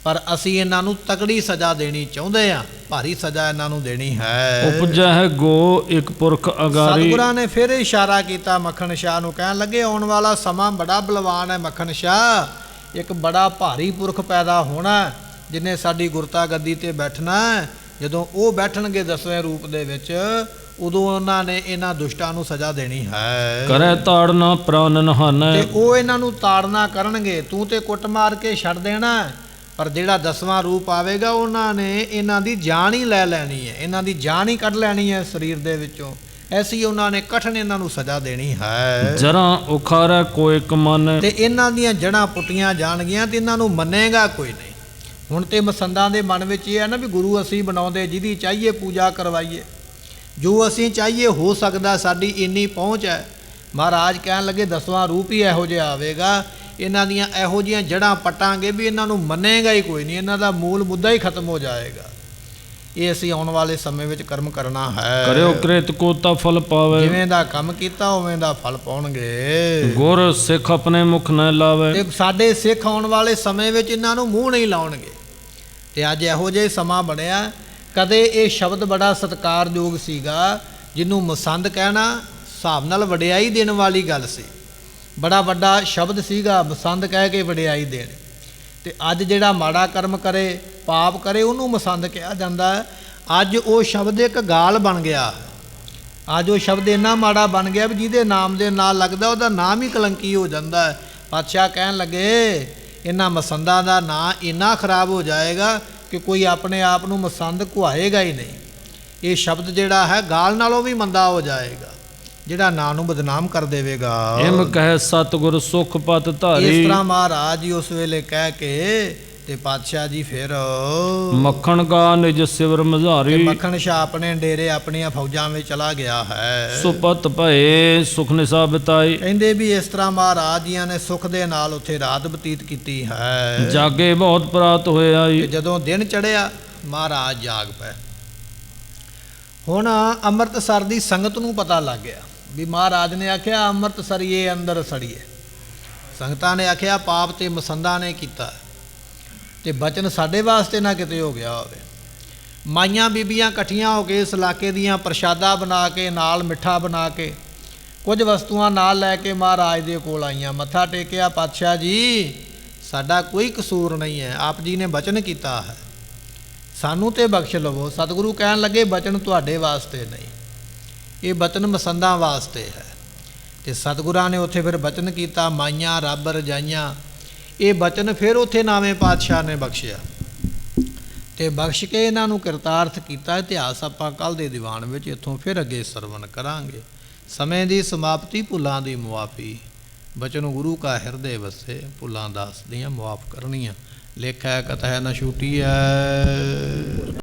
A: ਪਰ ਅਸੀਂ ਇਹਨਾਂ ਨੂੰ ਤਕੜੀ ਸਜ਼ਾ ਦੇਣੀ ਚਾਹੁੰਦੇ ਆ, ਭਾਰੀ ਸਜ਼ਾ ਇਹਨਾਂ ਨੂੰ ਦੇਣੀ ਹੈ।
B: ਉਪਜਹਿ ਗੋ ਇੱਕ ਪੁਰਖ ਅਗਾਰੀ।
A: ਸਤਿਗੁਰਾਂ ਨੇ ਫਿਰ ਇਸ਼ਾਰਾ ਕੀਤਾ ਮੱਖਣ ਸ਼ਾਹ ਨੂੰ, ਕਹਿਣ ਲੱਗੇ ਆਉਣ ਵਾਲਾ ਸਮਾਂ ਬੜਾ ਬਲਵਾਨ ਹੈ ਮੱਖਣ ਸ਼ਾਹ, ਇੱਕ ਬੜਾ ਭਾਰੀ ਪੁਰਖ ਪੈਦਾ ਹੋਣਾ ਜਿਹਨੇ ਸਾਡੀ ਗੁਰਤਾ ਗੱਦੀ ਤੇ ਬੈਠਣਾ। ਜਦੋਂ ਉਹ ਬੈਠਣਗੇ 10ਵੇਂ ਰੂਪ ਦੇ ਵਿੱਚ, ਉਦੋਂ ਉਹਨਾਂ ਨੇ ਇਹਨਾਂ ਦੁਸ਼ਟਾਂ ਨੂੰ ਸਜ਼ਾ ਦੇਣੀ ਹੈ।
B: ਕਰੇ ਤਾੜਨਾ ਪ੍ਰਾਨ ਨਹਾਨੈ।
A: ਤੇ ਉਹ ਇਹਨਾਂ ਨੂੰ ਤਾੜਨਾ ਕਰਨਗੇ, ਤੂੰ ਤੇ ਕੁੱਟ ਮਾਰ ਕੇ ਛੱਡ ਦੇਣਾ, ਪਰ ਜਿਹੜਾ 10ਵਾਂ ਰੂਪ ਆਵੇਗਾ ਉਹਨਾਂ ਨੇ ਇਹਨਾਂ ਦੀ ਜਾਨ ਹੀ ਲੈ ਲੈਣੀ ਹੈ, ਇਹਨਾਂ ਦੀ ਜਾਨ ਹੀ ਕੱਢ ਲੈਣੀ ਹੈ ਸਰੀਰ ਦੇ ਵਿੱਚੋਂ। ਐਸੀ ਉਹਨਾਂ ਨੇ ਕਠਨ ਇਹਨਾਂ ਨੂੰ ਸਜ਼ਾ ਦੇਣੀ ਹੈ।
B: ਜਰਾਂ ਉਖਾਰੈ ਕੋਈ ਕਮਾਨੈ।
A: ਤੇ ਇਹਨਾਂ ਦੀਆਂ ਜੜ੍ਹਾਂ ਪੁੱਟੀਆਂ ਜਾਣਗੀਆਂ ਤੇ ਇਹਨਾਂ ਨੂੰ ਮੰਨੇਗਾ ਕੋਈ ਨਹੀਂ। ਹੁਣ ਤੇ ਮਸੰਦਾਂ ਦੇ ਮਨ ਵਿੱਚ ਇਹ ਹੈ ਨਾ ਵੀ ਗੁਰੂ ਅਸੀਂ ਬਣਾਉਂਦੇ, ਜਿਹਦੀ ਚਾਹੀਏ ਪੂਜਾ ਕਰਵਾਈਏ, ਜੋ ਅਸੀਂ ਚਾਹੀਏ ਹੋ ਸਕਦਾ, ਸਾਡੀ ਇੰਨੀ ਪਹੁੰਚ ਹੈ। ਮਹਾਰਾਜ ਕਹਿਣ ਲੱਗੇ 10ਵਾਂ ਰੂਪ ਹੀ ਇਹੋ ਜਿਹਾ ਆਵੇਗਾ, ਇਹਨਾਂ ਦੀਆਂ ਇਹੋ ਜਿਹੀਆਂ ਜੜ੍ਹਾਂ ਪੱਟਾਂਗੇ ਵੀ ਇਹਨਾਂ ਨੂੰ ਮੰਨੇਗਾ ਹੀ ਕੋਈ ਨਹੀਂ, ਇਹਨਾਂ ਦਾ ਮੂਲ ਮੁੱਦਾ ਹੀ ਖਤਮ ਹੋ ਜਾਏਗਾ। ਇਹ ਅਸੀਂ ਆਉਣ ਵਾਲੇ ਸਮੇਂ ਵਿੱਚ ਕਰਮ ਕਰਨਾ ਹੈ।
B: ਕਰਿਓ ਕ੍ਰਿਤ ਕੋ ਤਾ ਫਲ ਪਾਵੇ।
A: ਜਿਵੇਂ ਦਾ ਕੰਮ ਕੀਤਾ ਉਵੇਂ ਦਾ ਫਲ ਪਾਉਣਗੇ।
B: ਗੁਰ ਸਿੱਖ ਆਪਣੇ ਮੁਖ ਨ ਲਾਵੇ।
A: ਤੇ ਸਾਡੇ ਸਿੱਖ ਆਉਣ ਵਾਲੇ ਸਮੇਂ ਵਿੱਚ ਇਹਨਾਂ ਨੂੰ ਮੂੰਹ ਨਹੀਂ ਲਾਉਣਗੇ। ਤੇ ਅੱਜ ਇਹੋ ਜਿਹਾ ਸਮਾਂ ਬਣਿਆ, ਕਦੇ ਇਹ ਸ਼ਬਦ ਬੜਾ ਸਤਿਕਾਰਯੋਗ ਸੀਗਾ, ਜਿਹਨੂੰ ਮਸੰਦ ਕਹਿਣਾ ਹਿਸਾਬ ਨਾਲ ਵਡਿਆਈ ਦੇਣ ਵਾਲੀ ਗੱਲ ਸੀ, ਬੜਾ ਵੱਡਾ ਸ਼ਬਦ ਸੀਗਾ ਮਸੰਦ ਕਹਿ ਕੇ ਵਡਿਆਈ ਦੇਣ। ਤੇ ਅੱਜ ਜਿਹੜਾ ਮਾੜਾ ਕਰਮ ਕਰੇ, ਪਾਪ ਕਰੇ, ਉਹਨੂੰ ਮਸੰਦ ਕਿਹਾ ਜਾਂਦਾ ਹੈ। ਅੱਜ ਉਹ ਸ਼ਬਦ ਇੱਕ ਗਾਲ ਬਣ ਗਿਆ, ਅੱਜ ਉਹ ਸ਼ਬਦ ਇੰਨਾ ਮਾੜਾ ਬਣ ਗਿਆ ਵੀ ਜਿਹਦੇ ਨਾਮ ਦੇ ਨਾਲ ਲੱਗਦਾ ਉਹਦਾ ਨਾਮ ਹੀ ਕਲੰਕੀ ਹੋ ਜਾਂਦਾ ਹੈ। ਪਾਤਸ਼ਾਹ ਕਹਿਣ ਲੱਗੇ ਇਹਨਾਂ ਮਸੰਦਾਂ ਦਾ ਨਾਂ ਇੰਨਾ ਖਰਾਬ ਹੋ ਜਾਏਗਾ ਕਿ ਕੋਈ ਆਪਣੇ ਆਪ ਨੂੰ ਮਸੰਦ ਕੁਹਾਏਗਾ ਹੀ ਨਹੀਂ। ਇਹ ਸ਼ਬਦ ਜਿਹੜਾ ਹੈ ਗਾਲ ਨਾਲੋਂ ਵੀ ਮੰਦਾ ਹੋ ਜਾਏਗਾ, ਜਿਹੜਾ ਨਾਂ ਨੂੰ ਬਦਨਾਮ ਕਰ ਦੇਵੇਗਾ।
B: ਇਮ ਕਹਿ ਸਤਿਗੁਰ ਸੁਖ ਪਤ ਧਾਰੀ।
A: ਇਸ ਤਰ੍ਹਾਂ ਮਹਾਰਾਜ ਜੀ ਉਸ ਵੇਲੇ ਕਹਿ ਕੇ ਤੇ ਪਾਤਸ਼ਾਹ ਜੀ ਫਿਰ
B: ਮੱਖਣ ਗਾ ਨਿਜ ਸਿਵਰ ਮਝਾਰੀ।
A: ਮੱਖਣ ਸ਼ਾਹ ਆਪਣੇ ਡੇਰੇ ਆਪਣੀਆਂ ਫੌਜਾਂ ਵਿੱਚ ਚਲਾ ਗਿਆ ਹੈ।
B: ਸੁਪਤ ਭਏ ਸੁਖ ਨਿਸਾ ਬਿਤਾਈ।
A: ਕਹਿੰਦੇ ਵੀ ਇਸ ਤਰ੍ਹਾਂ ਮਹਾਰਾਜ ਜੀਆਂ ਨੇ ਸੁਖ ਦੇ ਨਾਲ ਉੱਥੇ ਰਾਤ ਬਤੀਤ ਕੀਤੀ ਹੈ।
B: ਜਾਗੇ ਬਹੁਤ ਪ੍ਰਾਤ ਹੋਏ ਆਈ।
A: ਤੇ ਜਦੋਂ ਦਿਨ ਚੜਿਆ ਮਹਾਰਾਜ ਜਾਗ ਪਏ। ਹੁਣ ਅੰਮ੍ਰਿਤਸਰ ਦੀ ਸੰਗਤ ਨੂੰ ਪਤਾ ਲੱਗ ਗਿਆ ਵੀ ਮਹਾਰਾਜ ਨੇ ਆਖਿਆ ਅੰਮ੍ਰਿਤਸਰੀਏ ਅੰਦਰ ਸੜੀਏ। ਸੰਗਤਾਂ ਨੇ ਆਖਿਆ ਪਾਪ ਤੇ ਮਸੰਦਾਂ ਨੇ ਕੀਤਾ, ਤੇ ਬਚਨ ਸਾਡੇ ਵਾਸਤੇ ਨਾ ਕਿਤੇ ਹੋ ਗਿਆ ਹੋਵੇ। ਮਾਈਆਂ ਬੀਬੀਆਂ ਇਕੱਠੀਆਂ ਹੋ ਕੇ ਇਸ ਇਲਾਕੇ ਦੀਆਂ ਪ੍ਰਸ਼ਾਦਾ ਬਣਾ ਕੇ, ਨਾਲ ਮਿੱਠਾ ਬਣਾ ਕੇ, ਕੁਝ ਵਸਤੂਆਂ ਨਾਲ ਲੈ ਕੇ ਮਹਾਰਾਜ ਦੇ ਕੋਲ ਆਈਆਂ, ਮੱਥਾ ਟੇਕਿਆ। ਪਾਤਸ਼ਾਹ ਜੀ ਸਾਡਾ ਕੋਈ ਕਸੂਰ ਨਹੀਂ ਹੈ, ਆਪ ਜੀ ਨੇ ਬਚਨ ਕੀਤਾ ਹੈ, ਸਾਨੂੰ ਤੇ ਬਖਸ਼ ਲਵੋ। ਸਤਿਗੁਰੂ ਕਹਿਣ ਲੱਗੇ ਬਚਨ ਤੁਹਾਡੇ ਵਾਸਤੇ ਨਹੀਂ, ਇਹ ਬਚਨ ਮਸੰਦਾਂ ਵਾਸਤੇ ਹੈ। ਤੇ ਸਤਿਗੁਰਾਂ ਨੇ ਉੱਥੇ ਫਿਰ ਬਚਨ ਕੀਤਾ, ਮਾਈਆਂ ਰੱਬ ਰਜਾਈਆਂ। ਇਹ ਬਚਨ ਫਿਰ ਉੱਥੇ ਨਾਵੇਂ ਪਾਤਸ਼ਾਹ ਨੇ ਬਖਸ਼ਿਆ, ਤੇ ਬਖਸ਼ ਕੇ ਇਹਨਾਂ ਨੂੰ ਕਿਰਤਾਰਥ ਕੀਤਾ। ਇਤਿਹਾਸ ਆਪਾਂ ਕੱਲ੍ਹ ਦੇ ਦੀਵਾਨ ਵਿੱਚ ਇੱਥੋਂ ਫਿਰ ਅੱਗੇ ਸਰਵਣ ਕਰਾਂਗੇ। ਸਮੇਂ ਦੀ ਸਮਾਪਤੀ, ਭੁੱਲਾਂ ਦੀ ਮੁਆਫੀ। ਬਚਨ ਗੁਰੂ ਕਾ ਹਿਰਦੇ ਵਸੇ, ਭੁੱਲਾਂ ਦਾਸ ਦੀਆਂ ਮੁਆਫ ਕਰਨੀਆਂ। ਲੇਖਾ ਕਥਾ ਨ ਛੂਟੀ ਹੈ।